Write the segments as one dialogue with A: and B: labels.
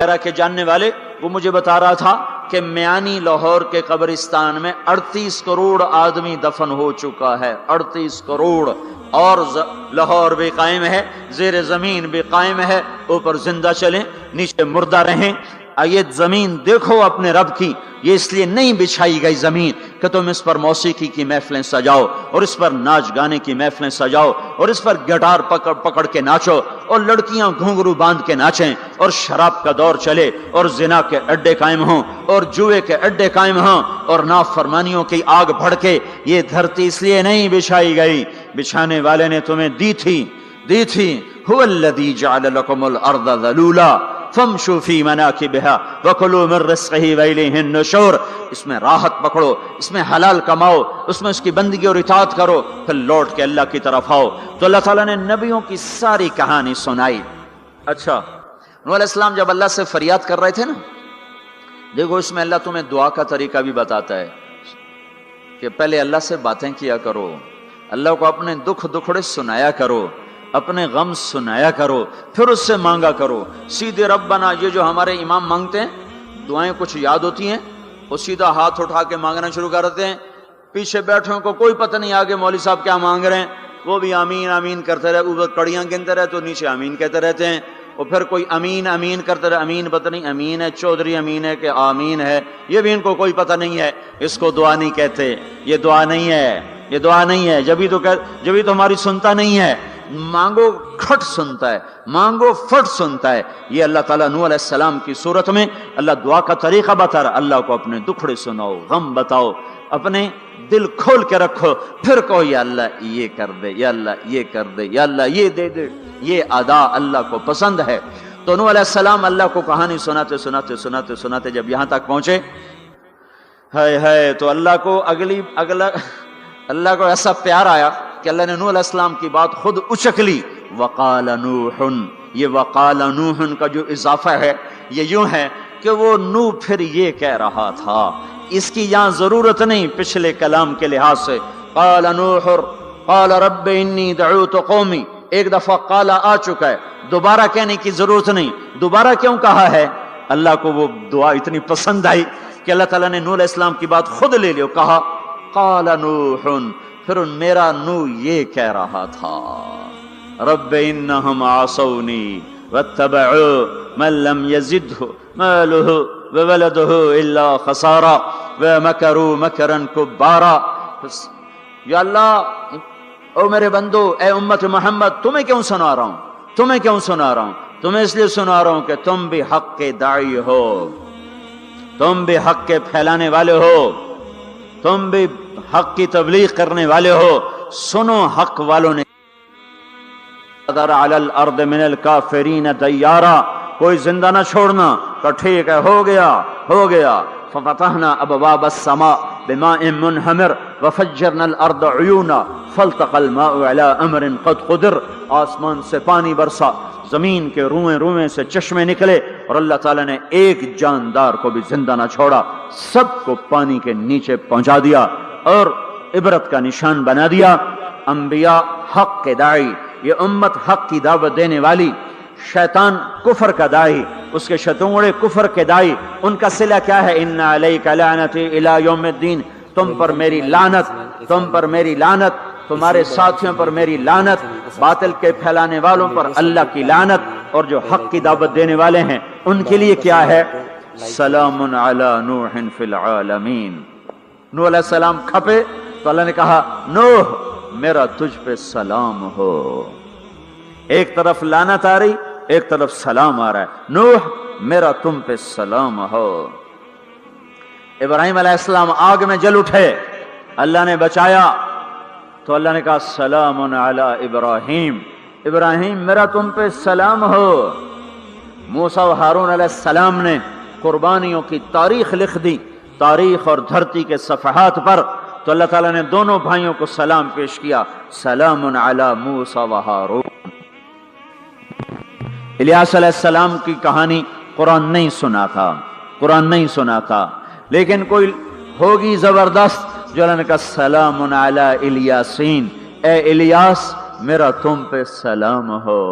A: کے جاننے والے وہ مجھے بتا رہا تھا کہ میانی لاہور کے قبرستان میں 38 کروڑ آدمی دفن ہو چکا ہے، 38 کروڑ، اور لاہور بھی قائم ہے، زیر زمین بھی قائم ہے، اوپر زندہ چلیں نیچے مردہ رہیں۔ یہ زمین دیکھو اپنے رب کی، یہ اس لیے نہیں بچھائی گئی زمین کہ تم اس پر موسیقی کی محفلیں سجاؤ اور اس پر ناچ گانے کی محفلیں سجاؤ اور اس پر گٹار پکڑ پکڑ کے ناچو اور لڑکیاں گھنگرو باندھ کے ناچیں اور شراب کا دور چلے اور زنا کے اڈے قائم ہوں اور جوئے کے اڈے قائم ہوں اور نافرمانیوں کی آگ بھڑکے۔ یہ دھرتی اس لیے نہیں بچھائی گئی، بچھانے والے نے تمہیں دی تھی۔ هو الذی جعل لکم الارض ذلولا فامشوا فی مناکبها وکلوا من رزقہ والیہ النشور۔ اس میں راحت پکڑو، اس میں حلال کماؤ، اس میں اس کی بندگی اور اطاعت کرو، پھر لوٹ کے اللہ کی طرف آؤ۔ تو اللہ تعالیٰ نے نبیوں کی ساری کہانی سنائی۔ اچھا، نوح علیہ السلام جب اللہ سے فریاد کر رہے تھے نا، دیکھو اس میں اللہ تمہیں دعا کا طریقہ بھی بتاتا ہے کہ پہلے اللہ سے باتیں کیا کرو، اللہ کو اپنے دکھ دکھڑے سنایا کرو، اپنے غم سنایا کرو، پھر اس سے مانگا کرو۔ سیدھے ربنا یہ جو ہمارے امام مانگتے ہیں دعائیں کچھ یاد ہوتی ہیں، وہ سیدھا ہاتھ اٹھا کے مانگنا شروع کر دیتے ہیں، پیچھے بیٹھوں کو کوئی پتہ نہیں آگے مولوی صاحب کیا مانگ رہے ہیں، وہ بھی آمین آمین کرتے رہے، اوپر کڑیاں گنتے رہے تو نیچے آمین کہتے رہتے ہیں، اور پھر کوئی امین امین کرتے رہے، امین پتہ نہیں امین ہے چودھری امین ہے کہ آمین ہے، یہ بھی ان کو کوئی پتہ نہیں ہے، اس کو دعا نہیں کہتے، یہ دعا نہیں ہے، یہ دعا نہیں ہے، جبھی تو ہماری سنتا نہیں ہے۔ مانگو کھٹ سنتا ہے، مانگو فٹ سنتا ہے۔ یہ اللہ تعالیٰ نوح علیہ السلام کی صورت میں اللہ دعا کا طریقہ بتا رہا، اللہ کو اپنے دکھڑے سناؤ، غم بتاؤ، اپنے دل کھول کے رکھو، پھر کہو یا اللہ یہ کر دے، یا اللہ یہ کر دے، یا اللہ یہ دے دے۔ یہ ادا اللہ کو پسند ہے۔ تو نوح علیہ السلام اللہ کو کہانی سناتے جب یہاں تک پہنچے، تو اللہ کو اللہ کو ایسا پیار آیا کہ اللہ نے نوح علیہ السلام کی بات خود اچک لی۔ وقال نوح، یہ وقال نوح کا جو اضافہ ہے یہ یوں ہے کہ وہ نوح پھر یہ کہہ رہا تھا، اس کی یہاں ضرورت نہیں پچھلے کلام کے لحاظ سے۔ قال نوح قال رب انی دعوت قومی، ایک دفعہ قال آ چکا ہے، دوبارہ کہنے کی ضرورت نہیں۔ دوبارہ کیوں کہا ہے؟ اللہ کو وہ دعا اتنی پسند آئی کہ اللہ تعالیٰ نے نوح علیہ السلام کی بات خود لے لی، کہا قال نوح، پھر میرا نوح یہ کہہ رہا تھا، رب انہم عصونی واتبعوا من لم یزدہ مالہ وولدہ الا خسارا ومکروا مکرا کبارا۔ یا اللہ، او میرے بندو، اے امت محمد، تمہیں کیوں سنا رہا ہوں؟ تمہیں اس لیے سنا رہا ہوں کہ تم بھی حق کے داعی ہو، تم بھی حق کے پھیلانے والے ہو، تم بھی حق کی تبلیغ کرنے والے ہو۔ سنو، حق والوں نے قدر علی الارض من الکافرین دیارا، کوئی زندہ نہ چھوڑنا، کہ ٹھیک ہے ہو گیا۔ ففتحنا ابواب السماء بماء منہمر وفجرنا الارض عیونا فالتقى الماء على امر قد قدر، آسمان سے پانی برسا، زمین کے روئیں سے چشمے نکلے، اور اللہ تعالیٰ نے ایک جاندار کو بھی زندہ نہ چھوڑا، سب کو پانی کے نیچے پہنچا دیا اور عبرت کا نشان بنا دیا۔ انبیاء حق کے داعی، یہ امت حق کی دعوت دینے والی، شیطان کفر کا داعی، اس کے شتونگڑے کفر کے داعی، ان کا صلہ کیا ہے؟ ان علیک لعنتی الی یوم الدین، تم پر میری لعنت، تمہارے ساتھیوں پر میری لعنت، باطل کے پھیلانے والوں پر اللہ کی لعنت، اور جو حق کی دعوت دینے والے ہیں ان کے لیے کیا ہے؟ سلام علی نوح فی العالمین۔ نوح علیہ السلام کھپے تو اللہ نے کہا، نوح میرا تجھ پہ سلام ہو۔ ایک طرف لعنت آ رہی، ایک طرف سلام آ رہا ہے، نوح میرا تم پہ سلام ہو۔ ابراہیم علیہ السلام آگ میں جل اٹھے، اللہ نے بچایا، تو اللہ نے کہا سلام علی ابراہیم، ابراہیم میرا تم پہ سلام ہو۔ موسیٰ و ہارون علیہ السلام نے قربانیوں کی تاریخ لکھ دی، تاریخ اور دھرتی کے صفحات پر، تو اللہ تعالیٰ نے دونوں بھائیوں کو سلام پیش کیا، سلام علی موسیٰ و ہارون۔ الیاس علیہ السلام کی کہانی قرآن نہیں سنا تھا، لیکن کوئی ہوگی زبردست جو اللہ نے کہا سلام علی الیاسین، اے الیاس میرا تم پہ سلام ہو۔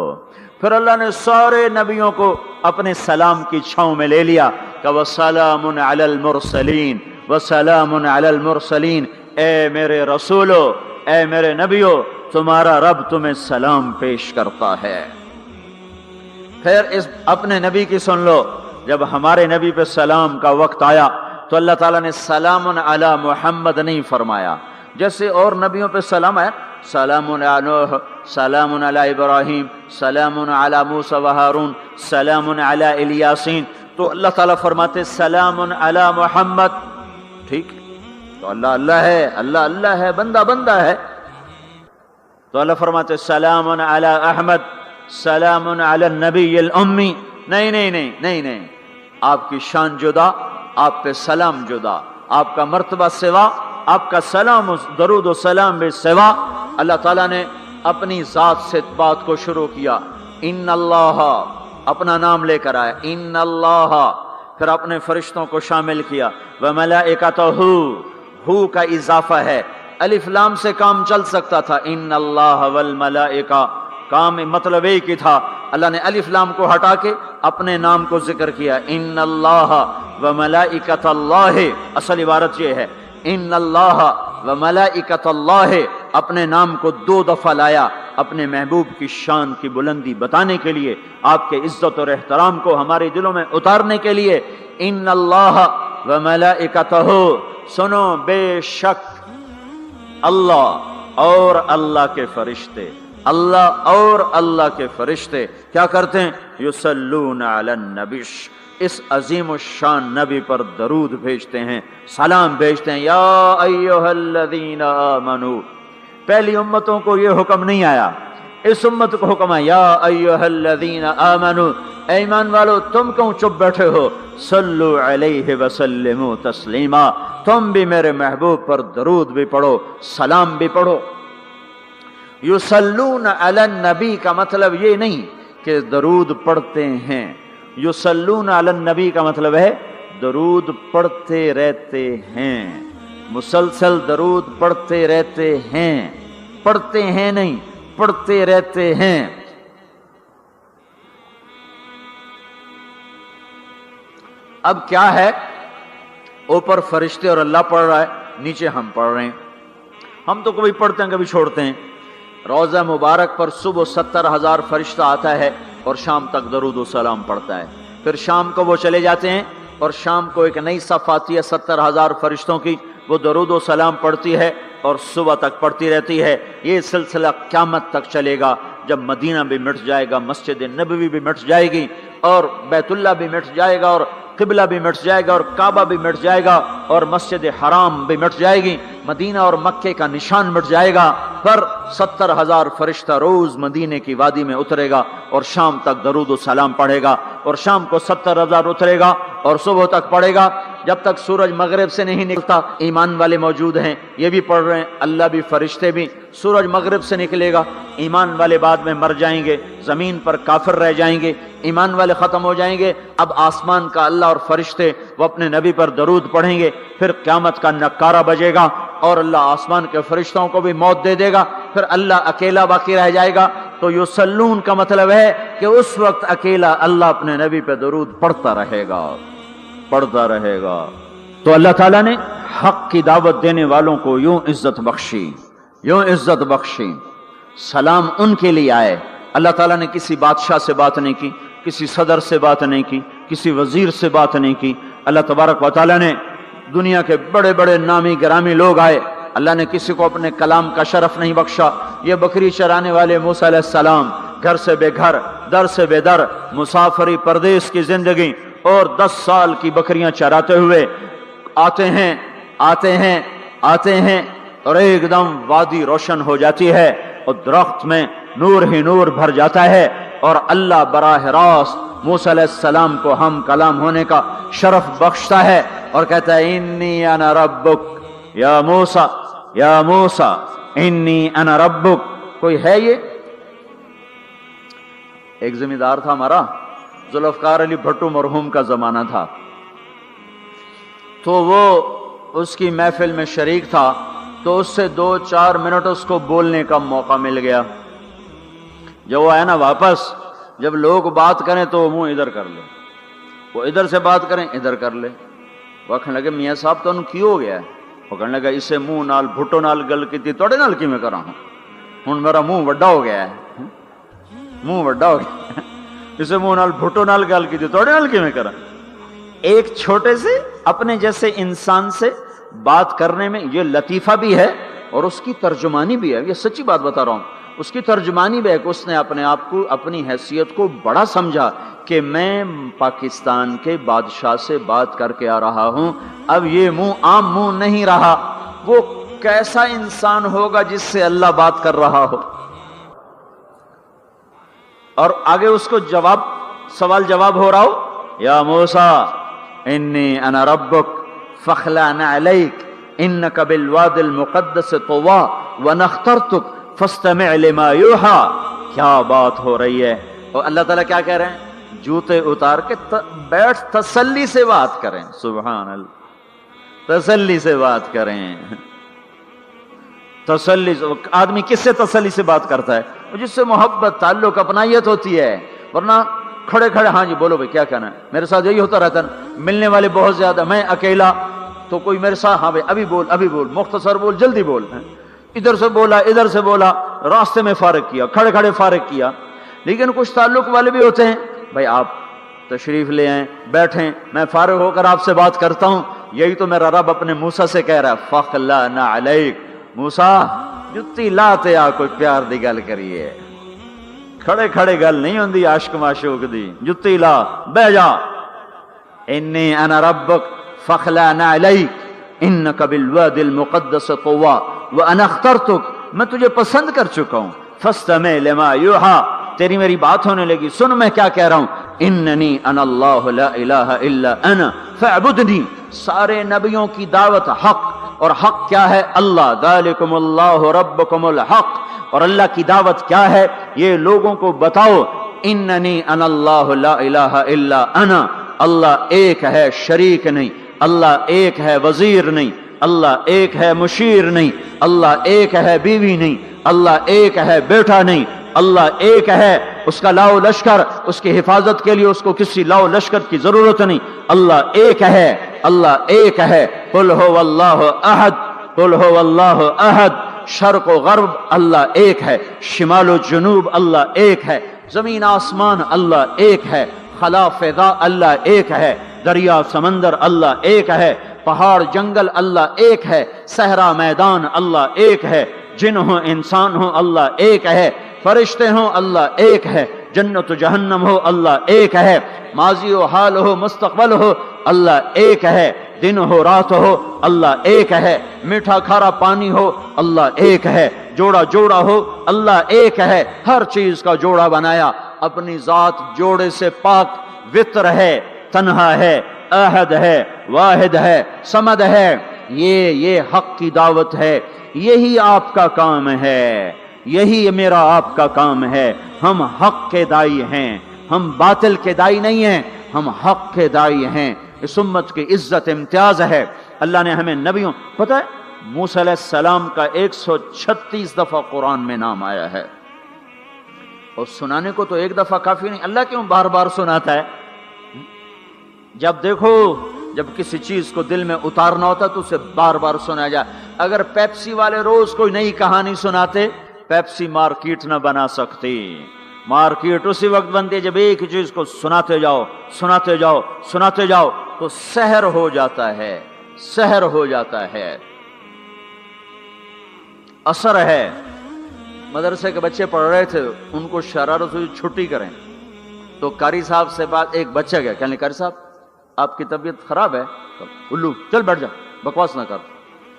A: پھر اللہ نے سارے نبیوں کو اپنے سلام کی چھاؤں میں لے لیا کہ وَسَلَامٌ عَلَى الْمُرْسَلِينَ وَسَلَامٌ عَلَى الْمُرْسَلِينَ، اے میرے رسولو، اے میرے نبیو، تمہارا رب تمہیں سلام پیش کرتا ہے۔ پھر اس اپنے نبی کی سن لو، جب ہمارے نبی پہ سلام کا وقت آیا تو اللہ تعالیٰ نے سلام علی محمد نہیں فرمایا، جیسے اور نبیوں پہ سلام ہے، سلام علی نوح، سلام علی ابراہیم، سلام علی موسیٰ و ہارون، سلام علی الیاسین، تو اللہ تعالیٰ فرماتے سلام علی محمد۔ ٹھیک، تو اللہ اللہ ہے، اللہ اللہ ہے، بندہ بندہ ہے، تو اللہ فرماتے سلام علی احمد، سلام علی النبی الامی۔ نہیں نہیں نہیں نہیں نہیں، آپ کی شان جدا، آپ پہ سلام جدا، آپ کا مرتبہ سوا، آپ کا سلام درود و سلام بھی سوا۔ اللہ تعالیٰ نے اپنی ذات سے بات کو شروع کیا، ان اللہ، اپنا نام لے کر آیا، ان اللہ، پھر اپنے فرشتوں کو شامل کیا، وملائکتہ، ہو کا اضافہ ہے، الف لام سے کام چل سکتا تھا، ان اللہ والملائکہ، کام مطلب ایک ہی تھا، اللہ نے الف لام کو ہٹا کے اپنے نام کو ذکر کیا، ان اللہ وملائکۃ اللہ، اصل عبارت یہ ہے، ان اللہ وملائکۃ اللہ، اپنے نام کو 2 دفعہ لایا اپنے محبوب کی شان کی بلندی بتانے کے لیے، آپ کے عزت اور احترام کو ہمارے دلوں میں اتارنے کے لیے، ان اللہ وملائکتہ، سنو بے شک اللہ اور اللہ کے فرشتے، اللہ اور اللہ کے فرشتے کیا کرتے ہیں؟ یصلون علی النبی، اس عظیم الشان نبی پر درود بھیجتے ہیں، سلام بھیجتے ہیں، یا ایھا الذین آمنو۔ پہلی امتوں کو یہ حکم نہیں آیا، اس امت کو حکم ہے، یا ایھا الذین آمنو، اے ایمان والو تم کیوں چپ بیٹھے ہو، صلو علیہ وسلموا تسلیما، تم بھی میرے محبوب پر درود بھی پڑھو، سلام بھی پڑھو۔ یصلون علی النبی کا مطلب یہ نہیں کہ درود پڑھتے ہیں، یصلون علی النبی کا مطلب ہے درود پڑھتے رہتے ہیں، مسلسل درود پڑھتے رہتے ہیں، پڑھتے ہیں نہیں، پڑھتے رہتے ہیں۔ اب کیا ہے، اوپر فرشتے اور اللہ پڑھ رہا ہے، نیچے ہم پڑھ رہے ہیں، ہم تو کبھی پڑھتے ہیں کبھی چھوڑتے ہیں۔ روزہ مبارک پر صبح 70,000 فرشتہ آتا ہے اور شام تک درود و سلام پڑھتا ہے، پھر شام کو وہ چلے جاتے ہیں اور شام کو ایک نئی صف آتی ہے 70,000 فرشتوں کی، وہ درود و سلام پڑھتی ہے اور صبح تک پڑھتی رہتی ہے۔ یہ سلسلہ قیامت تک چلے گا، جب مدینہ بھی مٹ جائے گا، مسجد نبوی بھی مٹ جائے گی، اور بیت اللہ بھی مٹ جائے گا، اور قبلہ بھی مٹ جائے گا، اور کعبہ بھی مٹ جائے گا، اور مسجد حرام بھی مٹ جائے گی، مدینہ اور مکے کا نشان مٹ جائے گا، پر 70,000 فرشتہ روز مدینے کی وادی میں اترے گا اور شام تک درود و سلام پڑھے گا، اور شام کو 70,000 اترے گا اور صبح تک پڑھے گا، جب تک سورج مغرب سے نہیں نکلتا۔ ایمان والے موجود ہیں، یہ بھی پڑھ رہے ہیں، اللہ بھی فرشتے بھی۔ سورج مغرب سے نکلے گا، ایمان والے بعد میں مر جائیں گے، زمین پر کافر رہ جائیں گے، ایمان والے ختم ہو جائیں گے۔ اب آسمان کا اللہ اور فرشتے وہ اپنے نبی پر درود پڑھیں گے، پھر قیامت کا نکارہ بجے گا اور اللہ آسمان کے فرشتوں کو بھی موت دے دے گا، پھر اللہ اکیلا باقی رہ جائے گا۔ تو یصلون کا مطلب ہے کہ اس وقت اکیلا اللہ اپنے نبی پہ درود پڑھتا رہے گا، پڑھتا رہے گا۔ تو اللہ تعالیٰ نے حق کی دعوت دینے والوں کو یوں عزت بخشی، یوں عزت بخشی۔ سلام ان کے لیے آئے، اللہ تعالیٰ نے کسی بادشاہ سے بات نہیں کی، کسی صدر سے بات نہیں کی، کسی وزیر سے بات نہیں کی۔ اللہ تبارک و تعالیٰ نے دنیا کے بڑے بڑے نامی گرامی لوگ آئے، اللہ نے کسی کو اپنے کلام کا شرف نہیں بخشا۔ یہ بکری چرانے والے موسیٰ علیہ السلام، گھر سے بے گھر، در سے بے در، مسافری پردیس کی زندگی، اور 10 سال کی بکریاں چراتے ہوئے آتے ہیں آتے ہیں آتے ہیں، اور ایک دم وادی روشن ہو جاتی ہے اور درخت میں نور ہی نور بھر جاتا ہے، اور اللہ براہ راست موسیٰ علیہ السلام کو ہم کلام ہونے کا شرف بخشتا ہے اور کہتا ہے انی انا ربک یا موسیٰ، یا موسیٰ انی انا ربک۔ کوئی ہے یہ؟ ایک زمیندار تھا ہمارا، ذوالفقار علی بھٹو مرحوم کا زمانہ تھا، تو وہ اس کی محفل میں شریک تھا، تو اس سے 2-4 منٹ اس کو بولنے کا موقع مل گیا۔ جب وہ آیا نا واپس، جب لوگ بات کریں تو وہ منہ ادھر کر لے، وہ ادھر سے بات کریں ادھر کر لے۔ وہ کہنے لگے میاں صاحب تو کی ہو گیا ہے؟ وہ کہنے لگا اسے منہ نال بھٹو نال گل کی توڑے نال کی میں کرا ہوں میرا منہ وڈا ہو گیا ہے، منہ وڈا ہو گیا، اسے منہ نال بھٹو نال گل کی توڑے نال کی میں کرا۔ ایک چھوٹے سے اپنے جیسے انسان سے بات کرنے میں یہ لطیفہ بھی ہے اور اس کی ترجمانی بھی ہے، یہ سچی بات بتا رہا ہوں، اس کی ترجمانی بھی ہے کہ اس نے اپنے آپ کو اپنی حیثیت کو بڑا سمجھا کہ میں پاکستان کے بادشاہ سے بات کر کے آ رہا ہوں، اب یہ منہ عام منہ نہیں رہا۔ وہ کیسا انسان ہوگا جس سے اللہ بات کر رہا ہو؟ اور آگے اس کو جواب سوال جواب ہو رہا ہو، یا موسیٰ انی انا ربک فاخلع نعلیک انک بالواد المقدس طویٰ وانا اخترتک فاستمع لما یوحیٰ۔ کیا بات ہو رہی ہے؟ اور اللہ تعالیٰ کیا کہہ رہے ہیں؟ جوتے اتار کے بیٹھ تسلی سے بات کریں، سبحان اللہ، تسلی سے بات کریں۔ تسلی آدمی کس سے تسلی سے بات کرتا ہے؟ جس سے محبت تعلق اپنائیت ہوتی ہے، ورنہ کھڑے کھڑے ہاں جی بولو بھائی کیا کہنا ہے۔ میرے ساتھ یہی ہوتا رہتا ہے، ملنے والے بہت زیادہ، میں اکیلا تو کوئی میرے ساتھ ہاں بھائی ابھی بول مختصر بول جلدی بول، ادھر سے بولا راستے میں فارغ کیا، کھڑے کھڑے فارغ کیا۔ لیکن کچھ تعلق والے بھی ہوتے ہیں، بھائی آپ تشریف لے آئیں بیٹھیں، میں فارغ ہو کر آپ سے بات کرتا ہوں۔ یہی تو میرا رب اپنے موسیٰ سے کہہ رہا ہے، فاخلع نعلیک، موسیٰ جتی لاتے آ کوئی پیار دی گل کریے، کھڑے کھڑے گل نہیں ہوندی عاشق معشوق دی، جتی لا بہ جا۔ انی انا ربک فاخلع نعلیک انک بالواد المقدس طویٰ وانا اخترتک، میں تجھے پسند کر چکا ہوں، فاستمع لما یوحیٰ، تیری میری بات ہونے لگی، سن میں کیا کہہ رہا ہوں، اننی انا اللہ لا الہ الا انا فاعبدنی۔ سارے نبیوں کی دعوت حق، اور حق کیا ہے؟ اللہ، ذالکم اللہ ربکم الحق، اور اللہ کی دعوت کیا ہے؟ یہ لوگوں کو بتاؤ، اننی انا اللہ لا الہ الا انا، اللہ ایک ہے شریک نہیں، اللہ ایک ہے وزیر نہیں، اللہ ایک ہے مشیر نہیں، اللہ ایک ہے بیوی نہیں، اللہ ایک ہے بیٹا نہیں، اللہ ایک ہے، اس کا لاؤ لشکر، اس کی حفاظت کے لیے اس کو کسی لاؤ لشکر کی ضرورت نہیں، اللہ ایک ہے، اللہ ایک ہے۔ قل هو اللہ احد، قل هو اللہ احد، شرق و غرب اللہ ایک ہے، شمال و جنوب اللہ ایک ہے، زمین آسمان اللہ ایک ہے، خلا فضا اللہ ایک ہے، دریا سمندر اللہ ایک ہے، پہاڑ جنگل اللہ ایک ہے، صحرا میدان اللہ ایک ہے، جن ہوں انسان ہوں اللہ ایک ہے، فرشتے ہوں اللہ ایک ہے، جنت و جہنم ہو اللہ ایک ہے، ماضی و حال ہو مستقبل ہو اللہ ایک ہے، دن ہو رات ہو اللہ ایک ہے، میٹھا کھارا پانی ہو اللہ ایک ہے، جوڑا جوڑا ہو اللہ ایک ہے، ہر چیز کا جوڑا بنایا، اپنی ذات جوڑے سے پاک، وطر ہے، تنہا ہے، احد ہے، واحد ہے، صمد ہے۔ یہ حق کی دعوت ہے، یہی آپ کا کام ہے، یہی میرا آپ کا کام ہے۔ ہم حق کے دائی ہیں، ہم باطل کے دائی نہیں ہیں، ہم حق کے دائی ہیں۔ اس امت کی عزت امتیاز ہے۔ اللہ نے ہمیں نبیوں، پتہ ہے موسیٰ علیہ السلام کا 136 دفعہ قرآن میں نام آیا ہے، اور سنانے کو تو ایک دفعہ کافی نہیں، اللہ کیوں بار بار سناتا ہے؟ جب دیکھو، جب کسی چیز کو دل میں اتارنا ہوتا تو اسے بار بار سنایا جائے۔ اگر پیپسی والے روز کوئی نئی کہانی سناتے، پیپسی مارکیٹ نہ بنا سکتی۔ مارکیٹ اسی وقت بنتی ہے جب ایک چیز کو سناتے جاؤ سناتے جاؤ سناتے جاؤ تو سحر ہو جاتا ہے، سحر ہو جاتا ہے، اثر ہے۔ مدرسے کے بچے پڑھ رہے تھے، ان کو شرارت ہوئی چھٹی کریں، تو قاری صاحب سے بات، ایک بچہ گیا، کہنے قاری صاحب آپ کی طبیعت خراب ہے؟ الو چل بیٹھ جا، بکواس نہ کر۔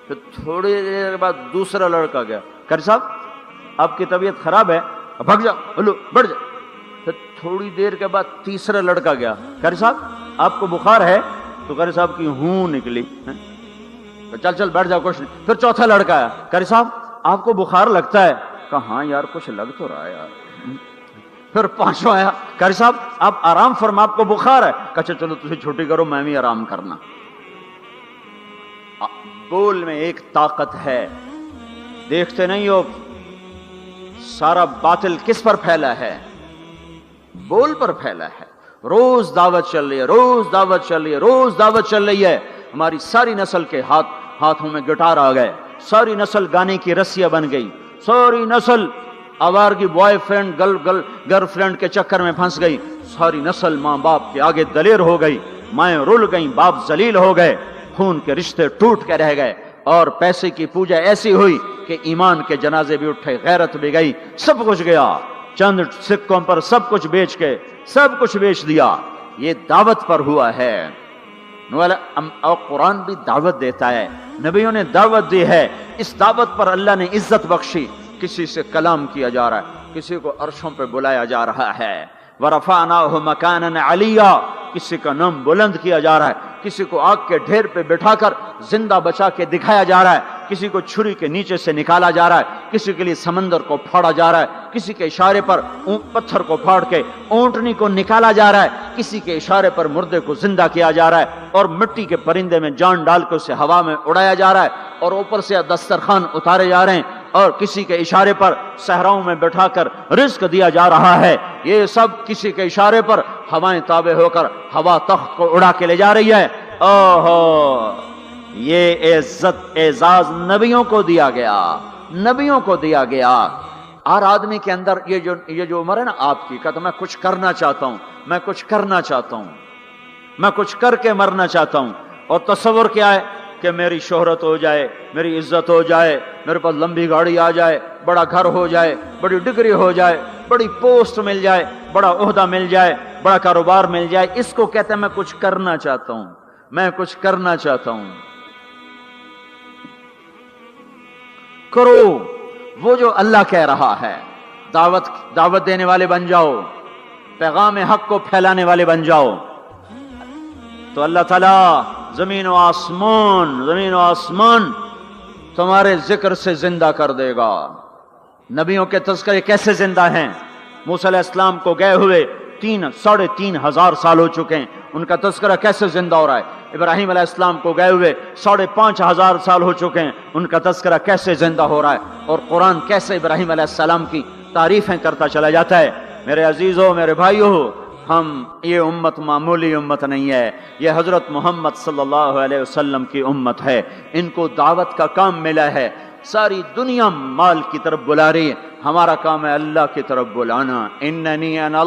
A: پھر تھوڑی دیر بعد دوسرا لڑکا گیا، قاری صاحب آپ کی طبیعت خراب ہے؟ بھگ جا، الو بیٹھ جا۔ پھر تھوڑی دیر کے بعد تیسرا لڑکا گیا، قاری صاحب آپ کو بخار ہے؟ تو قاری صاحب کی ہوں نکلی، چل چل بیٹھ جا کچھ نہیں۔ پھر چوتھا لڑکا آیا، قاری صاحب آپ کو بخار لگتا ہے؟ کہا ہاں یار کچھ لگ تو رہا ہے یار۔ پھر پانچواں آیا، قاری صاحب آپ آرام فرما، آپ کو بخار ہے؟ کہا چلو تجھے چھٹی کرو، میں بھی آرام کرنا۔ بول میں ایک طاقت ہے، دیکھتے نہیں ہو سارا باطل کس پر پھیلا ہے؟ بول پر پھیلا ہے. روز دعوت چل رہی ہے، روز دعوت چل رہی ہے، روز دعوت چل رہی ہے. ہماری ساری نسل کے ہاتھوں میں گٹار آ گئے، ساری نسل گانے کی رسیاں بن گئی، ساری نسل آوارگی بوائے فرینڈ گرل فرینڈ کے چکر میں پھنس گئی، ساری نسل ماں باپ کے آگے دلیر ہو گئی، مائیں رل گئیں، باپ ذلیل ہو گئے، خون کے رشتے ٹوٹ کے رہ گئے، اور پیسے کی پوجا ایسی ہوئی کہ ایمان کے جنازے بھی اٹھے، غیرت بھی گئی، سب کچھ گیا، چند سکوں پر سب کچھ بیچ کے سب کچھ بیچ دیا. یہ دعوت پر ہوا ہے. اور قرآن بھی دعوت دیتا ہے، نبیوں نے دعوت دی ہے. اس دعوت پر اللہ نے عزت بخشی. کسی سے کلام کیا جا رہا ہے، کسی کو عرشوں پہ بلایا جا رہا ہے. وَرَفَعْنَاهُ مَكَانًا عَلِيًّا، کسی کا نام بلند کیا جا رہا ہے، کسی کو آگ کے ڈھیر پہ بٹھا کر زندہ بچا کے دکھایا جا رہا ہے، کسی کو چھری کے نیچے سے نکالا جا رہا ہے، کسی کے لیے سمندر کو پھاڑا جا رہا ہے، کسی کے اشارے پر پتھر کو پھاڑ کے اونٹنی کو نکالا جا رہا ہے، کسی کے اشارے پر مردے کو زندہ کیا جا رہا ہے، اور مٹی کے پرندے میں جان ڈال کے اسے ہوا میں اڑایا جا رہا ہے، اور اوپر سے دسترخوان اتارے جا رہے ہیں، اور کسی کے اشارے پر صحراؤں میں بٹھا کر رزق دیا جا رہا ہے. یہ سب کسی کے اشارے پر ہوائیں تابع ہو کر ہوا تخت کو اڑا کے لے جا رہی ہے. اوہو، یہ عزت اعزاز نبیوں کو دیا گیا، نبیوں کو دیا گیا. ہر آدمی کے اندر یہ جو عمر ہے نا آپ کی، کہتا میں کچھ کرنا چاہتا ہوں، میں کچھ کرنا چاہتا ہوں، میں کچھ کر کے مرنا چاہتا ہوں. اور تصور کیا ہے کہ میری شہرت ہو جائے، میری عزت ہو جائے، میرے پاس لمبی گاڑی آ جائے، بڑا گھر ہو جائے، بڑی ڈگری ہو جائے، بڑی پوسٹ مل جائے، بڑا عہدہ مل جائے، بڑا کاروبار مل جائے. اس کو کہتے ہیں میں کچھ کرنا چاہتا ہوں، میں کچھ کرنا چاہتا ہوں. کرو وہ جو اللہ کہہ رہا ہے. دعوت دینے والے بن جاؤ، پیغام حق کو پھیلانے والے بن جاؤ، تو اللہ تعالیٰ زمین و آسمان تمہارے ذکر سے زندہ کر دے گا. نبیوں کے تذکرے کیسے زندہ ہیں؟ موسیٰ علیہ السلام کو گئے ہوئے 3,500 سال ہو چکے ہیں، ان کا تذکرہ کیسے زندہ ہو رہا ہے؟ ابراہیم علیہ السلام کو گئے ہوئے 5,500 سال ہو چکے ہیں، ان کا تذکرہ کیسے زندہ ہو رہا ہے؟ اور قرآن کیسے ابراہیم علیہ السلام کی تعریفیں کرتا چلا جاتا ہے. میرے عزیزوں، میرے بھائیوں، یہ امت معمولی امت نہیں ہے، یہ حضرت محمد صلی اللہ علیہ وسلم کی امت ہے. ان کو دعوت کا کام ملا ہے. ساری دنیا مال کی طرف بلا رہی ہے، ہمارا کام ہے اللہ کی طرف بلانا. اننی انا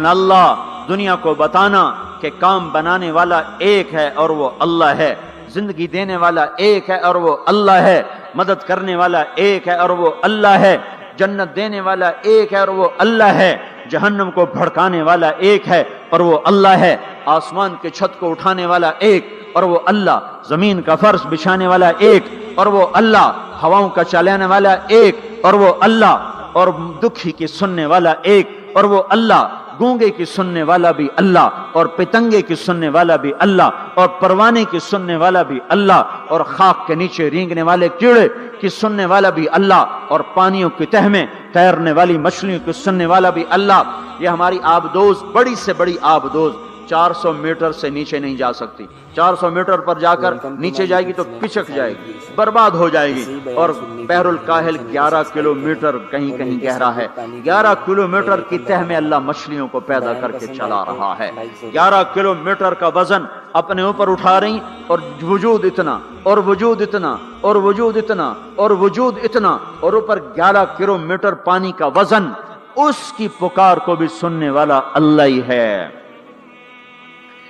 A: اللہ، دنیا کو بتانا کہ کام بنانے والا ایک ہے اور وہ اللہ ہے، زندگی دینے والا ایک ہے اور وہ اللہ ہے، مدد کرنے والا ایک ہے اور وہ اللہ ہے، جنت دینے والا ایک ہے اور وہ اللہ ہے، جہنم کو بھڑکانے والا ایک ہے اور وہ اللہ ہے، آسمان کے چھت کو اٹھانے والا ایک اور وہ اللہ، زمین کا فرش بچھانے والا ایک اور وہ اللہ، ہواؤں کا چلانے والا ایک اور وہ اللہ، اور دکھی کی سننے والا ایک اور وہ اللہ، گونگے کی سننے والا بھی اللہ، اور پتنگے کی سننے والا بھی اللہ، اور پروانے کی سننے والا بھی اللہ، اور خاک کے نیچے رینگنے والے کیڑے کی سننے والا بھی اللہ، اور پانیوں کی تہ میں تیرنے والی مچھلیوں کی سننے والا بھی اللہ. یہ ہماری آبدوز، بڑی سے بڑی آبدوز 400 میٹر سے نیچے نہیں جا سکتی. 400 میٹر پر جا کر نیچے جائے گی تو پچک جائے گی، برباد ہو جائے گی. اور بحر الکاہل 11 کلومیٹر کہیں کہیں گہرا ہے. 11 کلومیٹر کی تہ میں اللہ مچھلیوں کو پیدا کر کے چلا رہا ہے. 11 کلومیٹر کا وزن اپنے اوپر اٹھا رہی، اور وجود اتنا اور وجود اتنا اور وجود اتنا اور وجود اتنا، اور اوپر 11 کلومیٹر پانی کا وزن. اس کی پکار کو بھی سننے والا اللہ ہی ہے.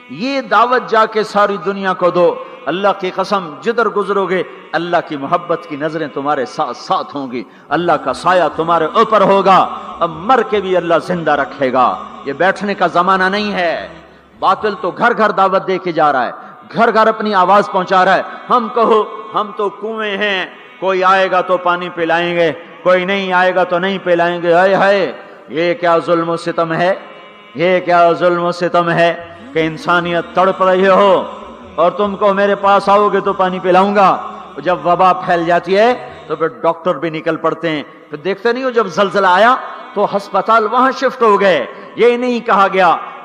A: یہ دعوت جا کے ساری دنیا کو دو. اللہ کی قسم، جدھر گزرو گے اللہ کی محبت کی نظریں تمہارے ساتھ ساتھ ہوں گی، اللہ کا سایہ تمہارے اوپر ہوگا. اب مر کے بھی اللہ زندہ رکھے گا. یہ بیٹھنے کا زمانہ نہیں ہے. باطل تو گھر گھر دعوت دے کے جا رہا ہے، گھر گھر اپنی آواز پہنچا رہا ہے. ہم کہو ہم تو کنویں ہیں، کوئی آئے گا تو پانی پلائیں گے، کوئی نہیں آئے گا تو نہیں پلائیں گے. ہائے ہائے، یہ کیا ظلم و ستم ہے، یہ کیا ظلم و ستم ہے کہ انسانیت تڑپ رہی ہو اور تم کو میرے پاس آؤ گے تو پانی پلاؤں گا. جب وبا پھیل جاتی ہے تو پھر ڈاکٹر بھی نکل پڑتے ہیں. پھر دیکھتے نہیں ہو جب زلزلہ آیا تو ہسپتال وہاں شفٹ ہو گئے. یہ نہیں کہا گیا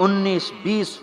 A: 19-20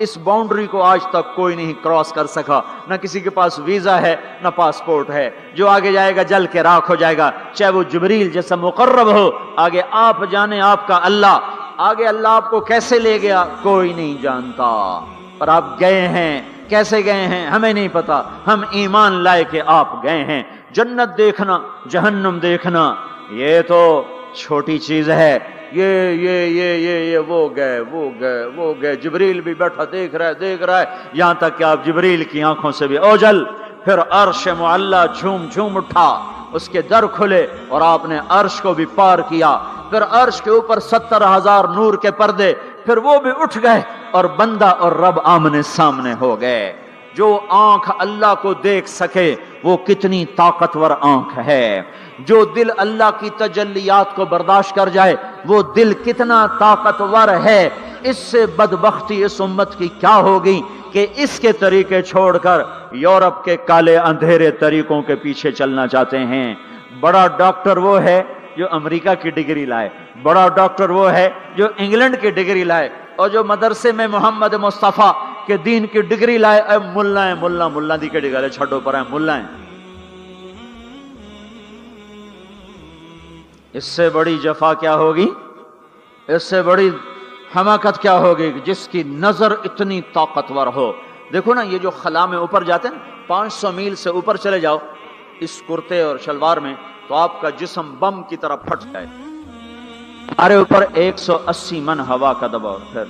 A: اس باؤنڈری کو آج تک کوئی نہیں کراس کر سکا، نہ کسی کے پاس ویزا ہے نہ پاسپورٹ ہے۔ جو آگے جائے گا جل کے راکھ ہو جائے گا، چاہے وہ جبریل جیسا مقرب ہو، آگے آپ جانے آپ کا اللہ، آگے اللہ آپ کو کیسے لے گیا کوئی نہیں جانتا، پر آپ گئے ہیں، کیسے گئے ہیں ہمیں نہیں پتا، ہم ایمان لائے کہ آپ گئے ہیں۔ جنت دیکھنا جہنم دیکھنا یہ تو چھوٹی چیز ہے، یہ وہ گئے، جبریل بھی بیٹھا دیکھ رہا ہے، یہاں تک کہ آپ جبریل کی آنکھوں سے بھی اوجل۔ پھر عرش معلا جھوم جھوم اٹھا، اس کے در کھلے اور آپ نے عرش کو بھی پار کیا۔ پھر عرش کے اوپر 70,000 نور کے پردے، پھر وہ بھی اٹھ گئے اور بندہ اور رب آمنے سامنے ہو گئے۔ جو آنکھ اللہ کو دیکھ سکے وہ کتنی طاقتور آنکھ ہے، جو دل اللہ کی تجلیات کو برداشت کر جائے وہ دل کتنا طاقتور ہے۔ اس سے بدبختی اس امت کی کیا ہوگی کہ اس کے طریقے چھوڑ کر یورپ کے کالے اندھیرے طریقوں کے پیچھے چلنا چاہتے ہیں۔ بڑا ڈاکٹر وہ ہے جو امریکہ کی ڈگری لائے، بڑا ڈاکٹر وہ ہے جو انگلینڈ کی ڈگری لائے، اور جو مدرسے میں محمد مصطفیٰ کے دین کی ڈگری لائے اے ملا دی کے ڈگری چھڑو پر ہیں ملا ہیں۔ اس سے بڑی جفا کیا ہوگی، اس سے بڑی حماقت کیا ہوگی جس کی نظر اتنی طاقتور ہو۔ دیکھو نا، یہ جو خلا میں اوپر جاتے ہیں 500 میل سے اوپر چلے جاؤ اس کرتے اور شلوار میں تو آپ کا جسم بم کی طرح پھٹ جائے۔ ہمارے اوپر 180 من ہوا کا دباؤ، پھر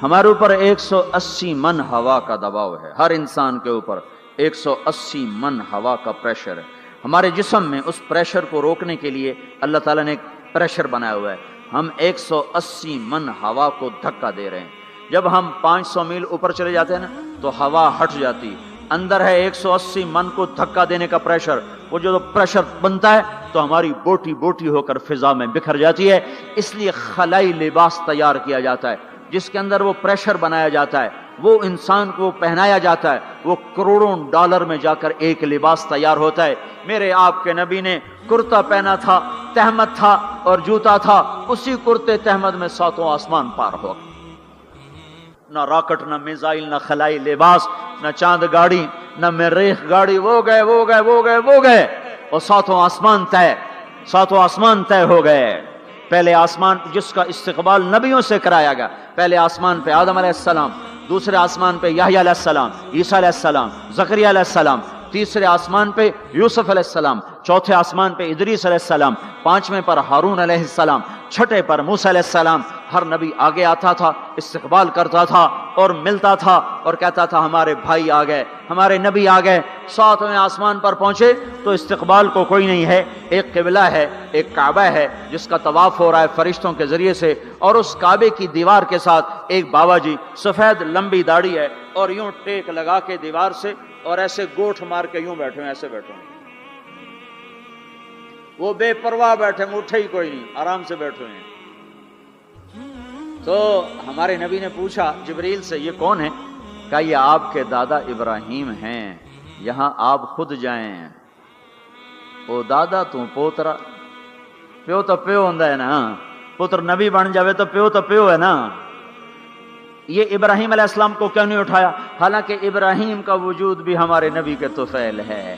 A: ہمارے اوپر 180 من ہوا کا دباؤ ہے، ہر انسان کے اوپر 180 من ہوا کا پریشر ہے۔ ہمارے جسم میں اس پریشر کو روکنے کے لیے اللہ تعالیٰ نے ایک پریشر بنایا ہوا ہے، ہم 180 من ہوا کو دھکا دے رہے ہیں۔ جب ہم 500 میل اوپر چلے جاتے ہیں نا تو ہوا ہٹ جاتی، اندر ہے 180 من کو دھکا دینے کا پریشر، وہ جو پریشر بنتا ہے تو ہماری بوٹی بوٹی ہو کر فضا میں بکھر جاتی ہے۔ اس لیے خلائی لباس تیار کیا جاتا ہے جس کے اندر وہ پریشر بنایا جاتا ہے، وہ انسان کو پہنایا جاتا ہے، وہ کروڑوں ڈالر میں جا کر ایک لباس تیار ہوتا ہے۔ میرے آپ کے نبی نے کرتا پہنا تھا، تہمت تھا اور جوتا تھا، اسی کرتے تہمت میں 7 آسمان پار ہو، نہ راکٹ نہ میزائل نہ خلائی لباس نہ چاند گاڑی نہ مریخ گاڑی، وہ گئے اور 7 آسمان طے ہو گئے۔ پہلے آسمان جس کا استقبال نبیوں سے کرایا گیا، پہلے آسمان پہ آدم علیہ السلام، دوسرے آسمان پہ یحییٰ علیہ السلام، عیسیٰ علیہ السلام، زکریا علیہ السلام، تیسرے آسمان پہ یوسف علیہ السلام، چوتھے آسمان پہ ادریس علیہ السلام، 5ویں پر ہارون علیہ السلام، 6 پر موسیٰ علیہ السلام۔ ہر نبی آگے آتا تھا، استقبال کرتا تھا اور ملتا تھا اور کہتا تھا ہمارے بھائی آ گئے، ہمارے نبی آ گئے۔ 7ویں آسمان پر پہنچے تو استقبال کو کوئی نہیں ہے، ایک قبلہ ہے، ایک کعبہ ہے جس کا طواف ہو رہا ہے فرشتوں کے ذریعے سے، اور اس کعبے کی دیوار کے ساتھ ایک بابا جی، سفید لمبی داڑھی ہے اور یوں ٹیک لگا کے دیوار سے اور ایسے گوٹھ مار کے یوں بیٹھے ہیں، ایسے بیٹھے ہیں، وہ بے پرواہ بیٹھے ہیں، اٹھے ہی کوئی نہیں، آرام سے بیٹھے ہیں۔ تو ہمارے نبی نے پوچھا جبریل سے یہ کون ہے؟ کہا یہ آپ کے دادا ابراہیم ہیں، یہاں آپ خود جائیں۔ او دادا تو پوترا، پیو تو پیو ہوندا ہے نا، پتر نبی بن جاوے تو پیو ہے نا۔ یہ ابراہیم علیہ السلام کو کیوں نہیں اٹھایا؟ حالانکہ ابراہیم کا وجود بھی ہمارے نبی کے طفیل ہے،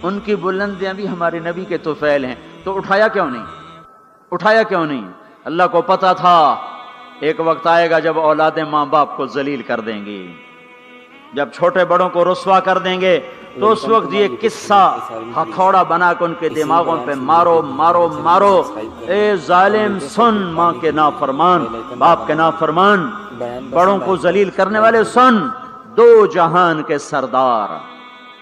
A: ان کی بلندیاں بھی ہمارے نبی کے طفیل ہیں، تو اٹھایا کیوں نہیں؟ اللہ کو پتا تھا ایک وقت آئے گا جب اولادیں ماں باپ کو ذلیل کر دیں گی، جب چھوٹے بڑوں کو رسوا کر دیں گے، تو اس وقت یہ قصہ ہتھوڑا بنا کے ان کے دماغوں پہ مارو، اے ظالم سن، ماں کے نافرمان، باپ کے نافرمان، بڑوں کو ذلیل کرنے والے سن، 2 جہان کے سردار،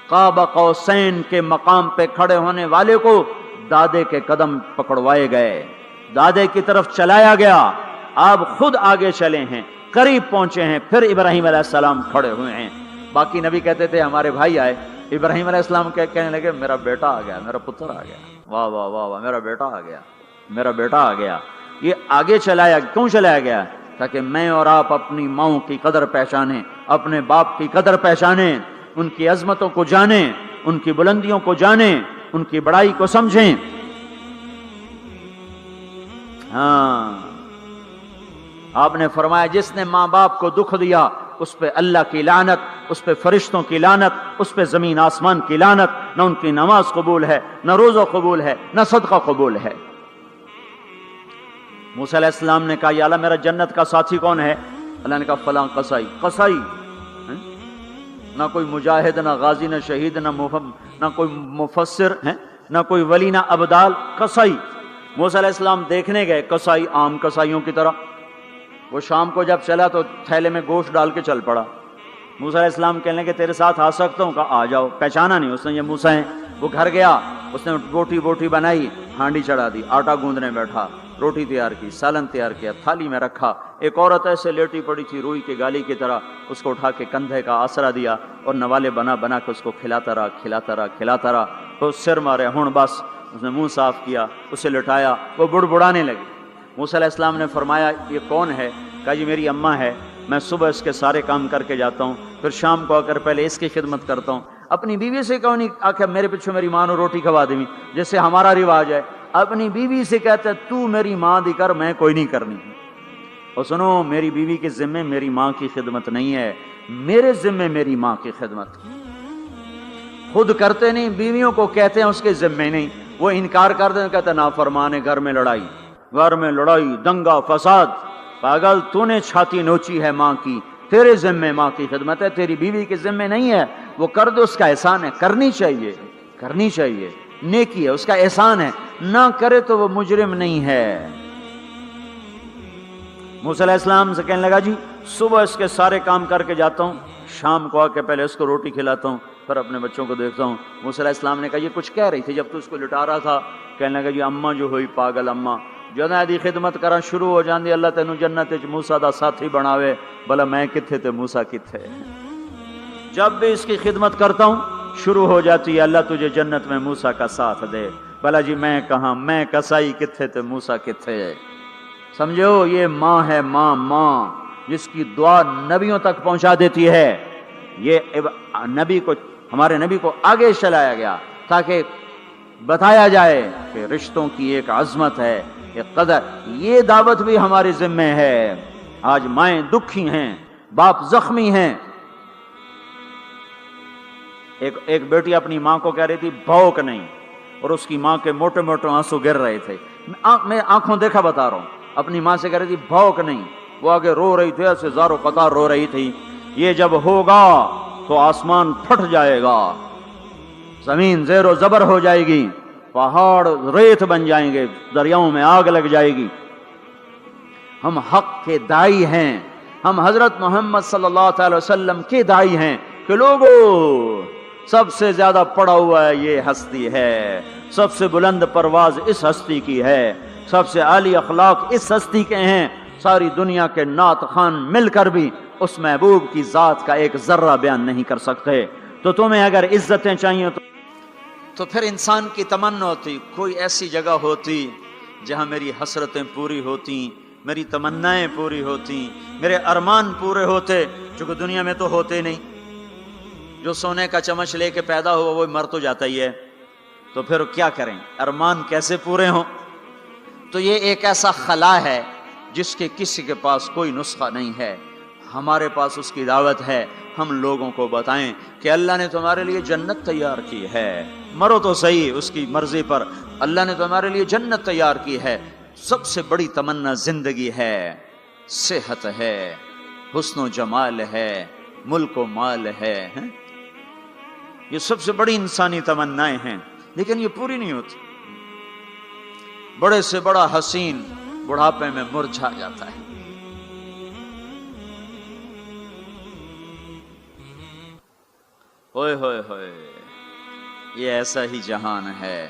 A: قاب قوسین کے مقام پہ کھڑے ہونے والے کو دادے کے قدم پکڑوائے گئے، دادے کی طرف چلایا گیا، آپ خود آگے چلے ہیں، قریب پہنچے ہیں، پھر ابراہیم علیہ السلام کھڑے ہوئے ہیں۔ باقی نبی کہتے تھے ہمارے بھائی آئے، ابراہیم علیہ السلام کہنے لگے میرا بیٹا آ گیا، میرا پتر آ گیا، واہ واہ واہ واہ، میرا بیٹا آ گیا۔ یہ آگے کیوں چلایا گیا؟ تاکہ میں اور آپ اپنی ماؤں کی قدر پہچانیں، اپنے باپ کی قدر پہچانیں، ان کی عظمتوں کو جانیں، ان کی بلندیوں کو جانیں، ان کی بڑائی کو سمجھیں۔ ہاں آپ نے فرمایا جس نے ماں باپ کو دکھ دیا اس پہ اللہ کی لعنت، اس پہ فرشتوں کی لعنت، اس پہ زمین آسمان کی لعنت، نہ ان کی نماز قبول ہے، نہ روزہ قبول ہے، نہ صدقہ قبول ہے۔ موسیٰ علیہ السلام نے کہا یا اللہ میرا جنت کا ساتھی کون ہے؟ اللہ نے کہا فلاں قصائی۔ قصائی نہ کوئی مجاہد، نہ غازی، نہ شہید، نہ کوئی مفسر ہے، نہ کوئی ولی، نہ ابدال، قصائی۔ موسیٰ علیہ السلام دیکھنے گئے، قصائی عام قصائیوں کی طرح۔ وہ شام کو جب چلا تو تھیلے میں گوشت ڈال کے چل پڑا۔ موسیٰ علیہ السلام کہنے کہ تیرے ساتھ آ سکتا ہوں؟ کہا آ جاؤ۔ پہچانا نہیں اس نے یہ موسیٰ ہیں۔ وہ گھر گیا، اس نے بوٹی بنائی، ہانڈی چڑھا دی، آٹا گوندنے بیٹھا، روٹی تیار کی، سالن تیار کیا، تھالی میں رکھا۔ ایک عورت ایسے لیٹی پڑی تھی روئی کی گالی کی طرح، اس کو اٹھا کے کندھے کا آسرا دیا اور نوالے بنا کے اس کو کھلاتا رہا۔ تو سر مارے، ہن بس۔ اس نے منہ صاف کیا، اسے لٹایا، وہ بڑبڑانے لگی۔ موسیٰ علیہ السلام نے فرمایا یہ کون ہے؟ کہا جی میری اماں ہے، میں صبح اس کے سارے کام کر کے جاتا ہوں، پھر شام کو آ کر پہلے اس کی خدمت کرتا ہوں۔ اپنی بیوی سے کہو نہیں آ کے میرے پیچھے میری ماں نے روٹی کھوا دیں، جیسے ہمارا رواج ہے۔ اپنی بیوی سے کہتا ہے تو میری ماں دی کر، میں کوئی نہیں کرنی۔ اور سنو، میری بیوی کے ذمے میری ماں کی خدمت نہیں ہے، میرے ذمے میری ماں کی خدمت۔ خود کرتے نہیں، بیویوں کو کہتے ہیں اس کے ذمے نہیں، وہ انکار کر دیں، کہتے نافرمان ہے، گھر میں لڑائی، دنگا فساد۔ پاگل، تو نے چھاتی نوچی ہے ماں کی، تیرے ذمے ماں کی خدمت ہے، تیری بیوی کے ذمے نہیں ہے۔ وہ کر دے، اس کا احسان ہے، کرنی چاہیے، نیکی ہے، اس کا احسان ہے، نہ کرے تو وہ مجرم نہیں ہے۔ موسیٰ علیہ السلام سے کہنے لگا جی صبح اس کے سارے کام کر کے جاتا ہوں، شام کو آ کے پہلے اس کو روٹی کھلاتا ہوں، پھر اپنے بچوں کو دیکھتا ہوں۔ موسیٰ علیہ السلام نے کہا یہ کچھ کہہ رہی تھی جب تو اس کو لٹا رہا تھا؟ کہنے لگا جی اماں جو ہوئی پاگل اماں، جدوں دی خدمت کرا شروع ہو جاندی اللہ تینوں جنت وچ موسیٰ دا ساتھی بناوے، بھلا میں کتھے تے موسیٰ کتھے۔ جب بھی اس کی خدمت کرتا ہوں شروع ہو جاتی ہے اللہ تجھے جنت میں موسیٰ کا ساتھ دے، بھلا جی میں کہاں، میں کسائی کتھے تے موسیٰ کتھے۔ سمجھو یہ ماں ہے، ماں جس کی دعا نبیوں تک پہنچا دیتی ہے۔ یہ ہمارے نبی کو آگے چلایا گیا تاکہ بتایا جائے کہ رشتوں کی ایک عظمت ہے، ایک قدر۔ یہ دعوت بھی ہمارے ذمہ ہے۔ آج مائیں دکھی ہیں، باپ زخمی ہیں۔ ایک بیٹی اپنی ماں کو کہہ رہی تھی بھوک نہیں، اور اس کی ماں کے موٹے موٹے آنسو گر رہے تھے۔ میں آنکھوں دیکھا بتا رہا ہوں، اپنی ماں سے کہہ رہی تھی بھوک نہیں، وہ آگے رو رہی تھی، ایسے زارو قطار رو رہی تھی۔ یہ جب ہوگا تو آسمان پھٹ جائے گا، زمین زیر و زبر ہو جائے گی، پہاڑ ریت بن جائیں گے، دریاؤں میں آگ لگ جائے گی۔ ہم حق کے دائی ہیں، ہم حضرت محمد صلی اللہ تعالی وسلم کے دائی ہیں کہ لوگوں سب سے زیادہ پڑا ہوا ہے یہ ہستی ہے، سب سے بلند پرواز اس ہستی کی ہے، سب سے عالی اخلاق اس ہستی کے ہیں۔ ساری دنیا کے نعت خوان مل کر بھی اس محبوب کی ذات کا ایک ذرہ بیان نہیں کر سکتے۔ تو تمہیں اگر عزتیں چاہیے تو پھر انسان کی تمنا ہوتی کوئی ایسی جگہ ہوتی جہاں میری حسرتیں پوری ہوتی، میری تمنائیں پوری ہوتی، میرے ارمان پورے ہوتے، چونکہ دنیا میں تو ہوتے نہیں۔ جو سونے کا چمچ لے کے پیدا ہوا وہ مر تو جاتا ہی ہے، تو پھر کیا کریں، ارمان کیسے پورے ہوں؟ تو یہ ایک ایسا خلا ہے جس کے کسی کے پاس کوئی نسخہ نہیں ہے، ہمارے پاس اس کی دعوت ہے۔ ہم لوگوں کو بتائیں کہ اللہ نے تمہارے لیے جنت تیار کی ہے، مرو تو صحیح اس کی مرضی پر، اللہ نے تمہارے لیے جنت تیار کی ہے۔ سب سے بڑی تمنا زندگی ہے، صحت ہے، حسن و جمال ہے، ملک و مال ہے، یہ سب سے بڑی انسانی تمنائیں ہیں، لیکن یہ پوری نہیں ہوتی۔ بڑے سے بڑا حسین بڑھاپے میں مرجھا جاتا ہے۔ ہوئے ہوئے ہوئے، یہ ایسا ہی جہان ہے۔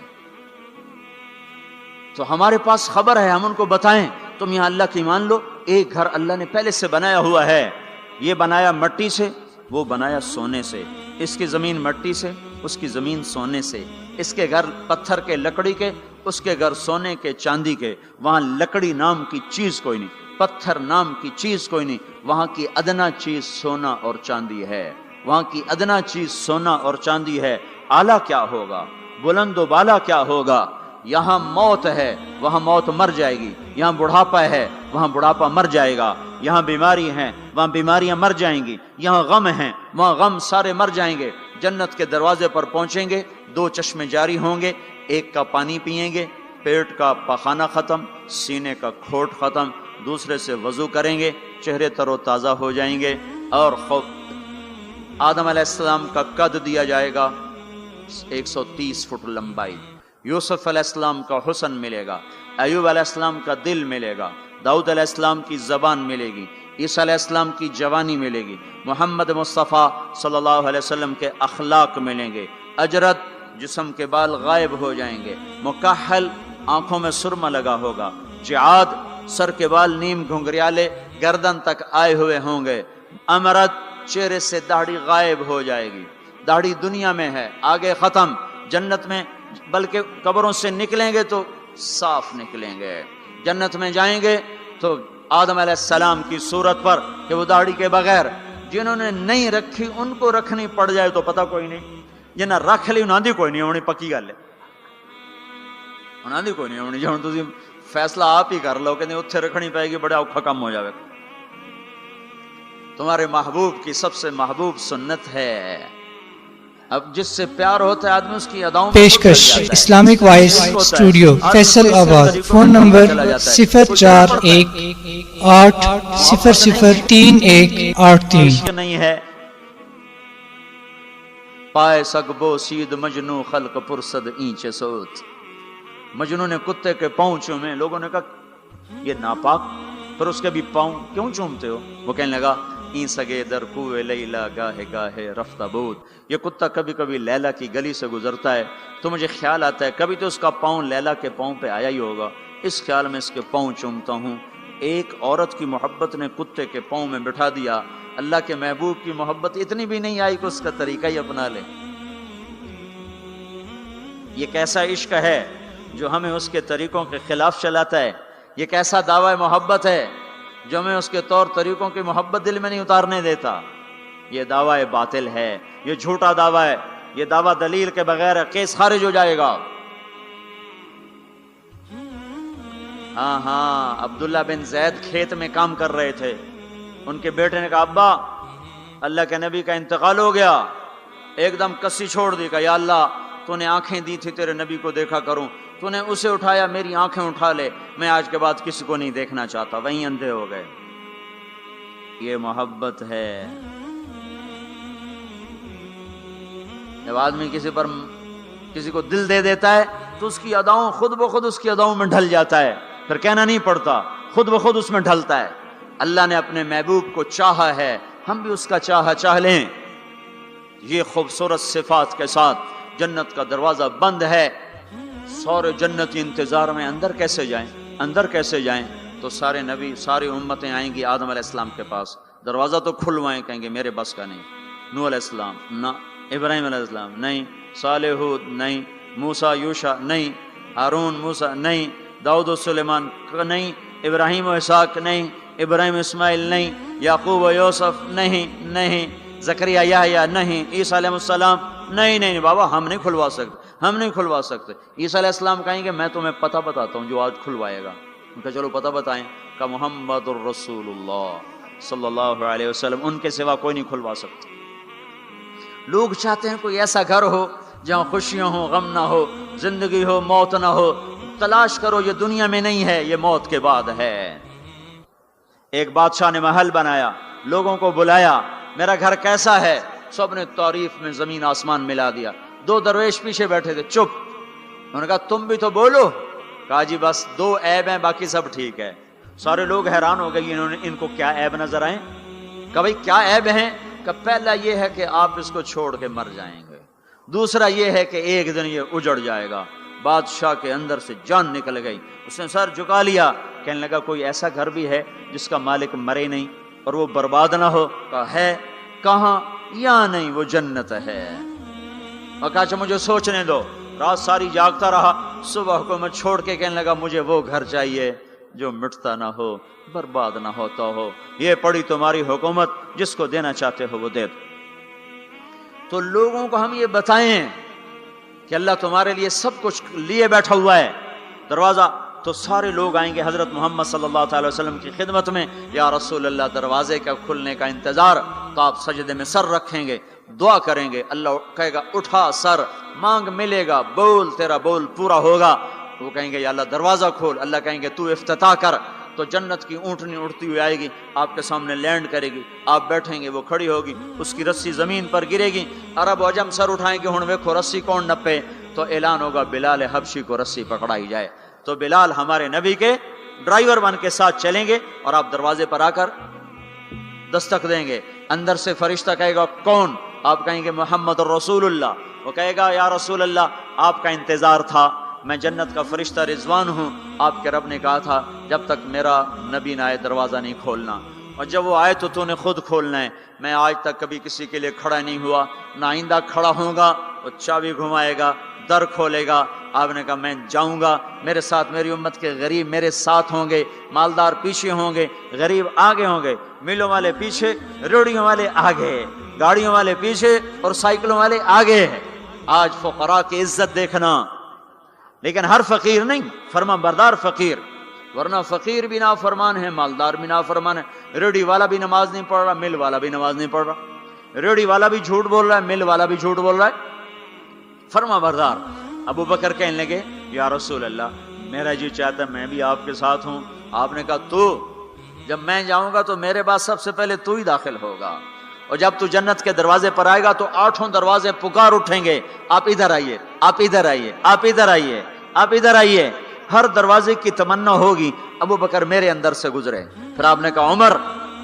A: تو ہمارے پاس خبر ہے، ہم ان کو بتائیں تم یہاں اللہ کی مان لو۔ ایک گھر اللہ نے پہلے سے بنایا ہوا ہے، یہ بنایا مٹی سے، وہ بنایا سونے سے، اس کی زمین مٹی سے، اس کی زمین سونے سے، اس کے گھر پتھر کے لکڑی کے، اس کے گھر سونے کے چاندی کے۔ وہاں لکڑی نام کی چیز کوئی نہیں، پتھر نام کی چیز کوئی نہیں، وہاں کی ادنا چیز سونا اور چاندی ہے، وہاں کی ادنا چیز سونا اور چاندی ہے۔ اعلیٰ کیا ہوگا، بلند و بالا کیا ہوگا؟ یہاں موت ہے وہاں موت مر جائے گی، یہاں بڑھاپا ہے وہاں بڑھاپا مر جائے گا، یہاں بیماری ہے وہاں بیماریاں مر جائیں گی، یہاں غم ہیں وہاں غم سارے مر جائیں گے۔ جنت کے دروازے پر پہنچیں گے، دو چشمے جاری ہوں گے، ایک کا پانی پئیں گے، پیٹ کا پخانہ ختم، سینے کا کھوٹ ختم، دوسرے سے وضو کریں گے، چہرے تر و تازہ ہو جائیں گے، اور آدم علیہ السلام کا قد دیا جائے گا 130 فٹ لمبائی، یوسف علیہ السلام کا حسن ملے گا، ایوب علیہ السلام کا دل ملے گا، داؤد علیہ السلام کی زبان ملے گی، عیسیٰ علیہ السلام کی جوانی ملے گی، محمد مصطفیٰ صلی اللہ علیہ وسلم کے اخلاق ملیں گے، اجرت جسم کے بال غائب ہو جائیں گے، مکحل آنکھوں میں سرما لگا ہوگا، جعاد سر کے بال نیم گھنگریالے گردن تک آئے ہوئے ہوں گے، امرد چہرے سے داڑھی غائب ہو جائے گی، داڑھی دنیا میں ہے آگے ختم، جنت میں بلکہ قبروں سے نکلیں گے تو صاف نکلیں گے، جنت میں جائیں گے تو آدم علیہ السلام کی صورت پر کہ وہ داڑھی کے بغیر، جنہوں نے نہیں رکھی ان کو رکھنی پڑ جائے تو پتہ کوئی نہیں، جنہیں رکھ لی انہاں دی کوئی نہیں ہونی، پکی گل ہے، انہاں دی کوئی نہیں ہونی، جہاں تسی فیصلہ آپ ہی کر لو کہ نہیں اتھے رکھنی پائے گی، بڑا اوکھا کم ہو جائے۔ تمہارے محبوب کی سب سے محبوب سنت ہے، اب جس سے پیار ہوتا ہے آدمی اس کی اداؤں
B: پیشکش اسلامک وائس اسٹوڈیو فیصل آباد، فون نمبر 0418003183
A: نہیں ہے پائے سگبو سید مجنو خلق پرسد اینچے سوت، مجنو نے کتے کے پاؤں چومے، لوگوں نے کہا یہ ناپاک، پھر اس کے بھی پاؤں کیوں چومتے ہو؟ وہ کہنے لگا این سگے در کوئے لیلا گاہے گاہے رفتہ بود، یہ کتا کبھی کبھی لیلا کی گلی سے گزرتا ہے تو مجھے خیال آتا ہے کبھی تو اس کا پاؤں لیلا کے پاؤں پہ آیا ہی ہوگا، اس خیال میں اس کے پاؤں چومتا ہوں۔ ایک عورت کی محبت نے کتے کے پاؤں میں بٹھا دیا، اللہ کے محبوب کی محبت اتنی بھی نہیں آئی کہ اس کا طریقہ ہی اپنا لے۔ یہ کیسا عشق ہے جو ہمیں اس کے طریقوں کے خلاف چلاتا ہے، یہ کیسا دعوی محبت ہے جو ہمیں اس کے طور طریقوں کی محبت دل میں نہیں اتارنے دیتا، یہ دعوی باطل ہے، یہ جھوٹا دعویٰ ہے، یہ دعویٰ دلیل کے بغیر کیس خارج ہو جائے گا۔ ہاں عبداللہ بن زید کھیت میں کام کر رہے تھے، ان کے بیٹے نے کہا ابا اللہ کے نبی کا انتقال ہو گیا، ایک دم کسی چھوڑ دی، کہا یا اللہ تو نے آنکھیں دی تھی تیرے نبی کو دیکھا کروں، تو نے اسے اٹھایا میری آنکھیں اٹھا لے، میں آج کے بعد کسی کو نہیں دیکھنا چاہتا، وہیں اندھے ہو گئے۔ یہ محبت ہے، جب آدمی کسی کو دل دے دیتا ہے تو اس کی اداؤں خود بخود اس کی اداؤں میں ڈھل جاتا ہے، پھر کہنا نہیں پڑتا، خود بخود اس میں ڈھلتا ہے۔ اللہ نے اپنے محبوب کو چاہا ہے، ہم بھی اس کا چاہ لیں۔ یہ خوبصورت صفات کے ساتھ جنت کا دروازہ بند ہے، سارے جنتی انتظار میں اندر کیسے جائیں؟ تو سارے نبی ساری امتیں آئیں گی آدم علیہ السلام کے پاس، دروازہ تو کھلوائیں، کہیں گے میرے بس کا نہیں، نوح علیہ السلام نہ، ابراہیم علیہ السلام نہیں، صالح ہود نہیں، موسیٰ یوشع نہیں، ہارون موسیٰ نہیں، داؤد و سلیمان نہیں، ابراہیم و اسحاق نہیں، ابراہیم اسماعیل نہیں، یعقوب و یوسف نہیں، زکریا یحییٰ نہیں، عیسیٰ علیہ السلام نہیں بابا ہم نہیں کھلوا سکتے۔ عیسیٰ علیہ السلام کہیں گے میں تمہیں پتہ بتاتا ہوں جو آج کھلوائے گا، ان کا چلو پتہ بتائیں، کہ محمد الرسول اللہ صلی اللہ علیہ وسلم، ان کے سوا کوئی نہیں کھلوا سکتا۔ لوگ چاہتے ہیں کوئی ایسا گھر ہو جہاں خوشیاں ہو، غم نہ ہو، زندگی ہو، موت نہ ہو، تلاش کرو، یہ دنیا میں نہیں ہے، یہ موت کے بعد ہے۔ ایک بادشاہ نے محل بنایا، لوگوں کو بلایا، میرا گھر کیسا ہے؟ سب نے تعریف میں زمین آسمان ملا دیا۔ دو درویش پیچھے بیٹھے تھے، چپ، انہوں نے کہا تم بھی تو بولو، کہا جی بس 2 عیب ہیں باقی سب ٹھیک ہے۔ سارے لوگ حیران ہو گئے، ان کو کیا عیب نظر آئے؟ کہ بھائی کیا عیب ہیں؟ کہ پہلا یہ ہے کہ آپ اس کو چھوڑ کے مر جائیں گے، دوسرا یہ ہے کہ ایک دن یہ اجڑ جائے گا۔ بادشاہ کے اندر سے جان نکل گئی، اس نے سر جھکا لیا، کہنے لگا کوئی ایسا گھر بھی ہے جس کا مالک مرے نہیں اور وہ برباد نہ ہو؟ کہا ہے۔ کہاں؟ یا نہیں، وہ جنت ہے۔ اور کہا اچھا مجھے سوچنے دو، رات ساری جاگتا رہا، صبح کو میں چھوڑ کے کہنے لگا مجھے وہ گھر چاہیے جو مٹتا نہ ہو، برباد نہ ہوتا ہو، یہ پڑی تمہاری حکومت، جس کو دینا چاہتے ہو وہ دے دو۔ تو لوگوں کو ہم یہ بتائیں کہ اللہ تمہارے لیے سب کچھ لیے بیٹھا ہوا ہے دروازہ، تو سارے لوگ آئیں گے حضرت محمد صلی اللہ تعالی وسلم کی خدمت میں، یا رسول اللہ دروازے کا کھلنے کا انتظار، تو آپ سجدے میں سر رکھیں گے، دعا کریں گے، اللہ کہے گا اٹھا سر، مانگ ملے گا، بول تیرا بول پورا ہوگا، وہ کہیں گے یا اللہ دروازہ کھول، اللہ کہیں گے تو افتتاح کر، تو جنت کی اونٹنی اڑتی ہوئی آئے گی، آپ کے سامنے لینڈ کرے گی، آپ بیٹھیں گے، وہ کھڑی ہوگی، اس کی رسی زمین پر گرے گی، عرب و عجم سر اٹھائیں گے، ہن ویکھو رسی کون نپے، تو اعلان ہوگا بلال حبشی کو رسی پکڑائی جائے، تو بلال ہمارے نبی کے ڈرائیور بن کے ساتھ چلیں گے، اور آپ دروازے پر آ کر دستک دیں گے، اندر سے فرشتہ کہے گا کون، آپ کہیں گے محمد الرسول اللہ، وہ کہے گا یا رسول اللہ آپ کا انتظار تھا، میں جنت کا فرشتہ رضوان ہوں، آپ کے رب نے کہا تھا جب تک میرا نبی نہ آئے دروازہ نہیں کھولنا، اور جب وہ آئے تو نے خود کھولنا ہے، میں آج تک کبھی کسی کے لیے کھڑا نہیں ہوا، نہ آئندہ کھڑا ہوں گا، وہ چابی گھمائے گا، در کھولے گا، آپ نے کہا میں جاؤں گا، میرے ساتھ میری امت کے غریب میرے ساتھ ہوں گے، مالدار پیچھے ہوں گے، غریب آگے ہوں گے، میلوں والے پیچھے، ریڑیوں والے آگے، گاڑیوں والے پیچھے اور سائیکلوں والے آگے ہیں۔ آج فقراء کی عزت دیکھنا، لیکن ہر فقیر نہیں، فرما بردار فقیر، ورنہ فقیر بھی نافرمان ہے، مالدار بھی نافرمان ہے، ریڑی والا بھی نماز نہیں پڑھ رہا، مل والا بھی نماز نہیں پڑھ رہا، ریڑی والا بھی جھوٹ بول رہا ہے، مل والا بھی جھوٹ بول رہا ہے، فرما بردار۔ ابو بکر کہنے لگے یا رسول اللہ میرا جی چاہتا ہے میں بھی آپ کے ساتھ ہوں، آپ نے کہا تو جب میں جاؤں گا تو میرے بعد سب سے پہلے تو ہی داخل ہوگا، اور جب تو جنت کے دروازے پر آئے گا تو 8 دروازے پکار اٹھیں گے، آپ ادھر آئیے، آپ ادھر آئیے، آپ ادھر آئیے، آپ ادھر آئیے، ہر دروازے کی تمنا ہوگی ابو بکر میرے اندر سے گزرے۔ پھر آپ نے کہا عمر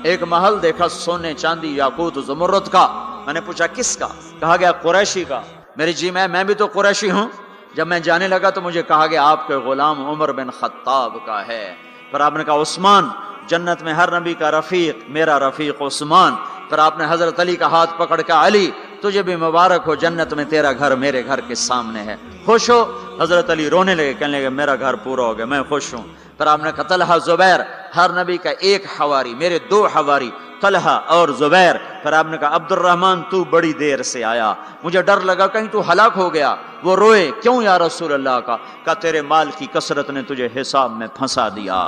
A: ایک محل دیکھا سونے چاندی یاقوت زمرد کا، میں نے پوچھا کس کا، کہا گیا قریشی کا، میری جی میں بھی تو قریشی ہوں، جب میں جانے لگا تو مجھے کہا گیا آپ کے غلام عمر بن خطاب کا ہے، پھر آپ نے کہا عثمان، جنت میں ہر نبی کا رفیق، میرا رفیق عثمان، پھر آپ نے حضرت علی کا ہاتھ پکڑ کے علی تجھے بھی مبارک ہو، جنت میں تیرا گھر میرے گھر کے سامنے ہے، خوش ہو؟ حضرت علی رونے لگے، کہنے لگے میرا گھر پورا ہو گیا، میں خوش ہوں۔ پھر آپ نے کہا طلحہ زبیر، ہر نبی کا ایک حواری، میرے 2 حواری طلحہ اور زبیر، پھر آپ نے کہا عبد الرحمن تو بڑی دیر سے آیا، مجھے ڈر لگا کہیں تو ہلاک ہو گیا، وہ روئے کیوں یا رسول اللہ کا، کہا تیرے مال کی کثرت نے تجھے حساب میں پھنسا دیا۔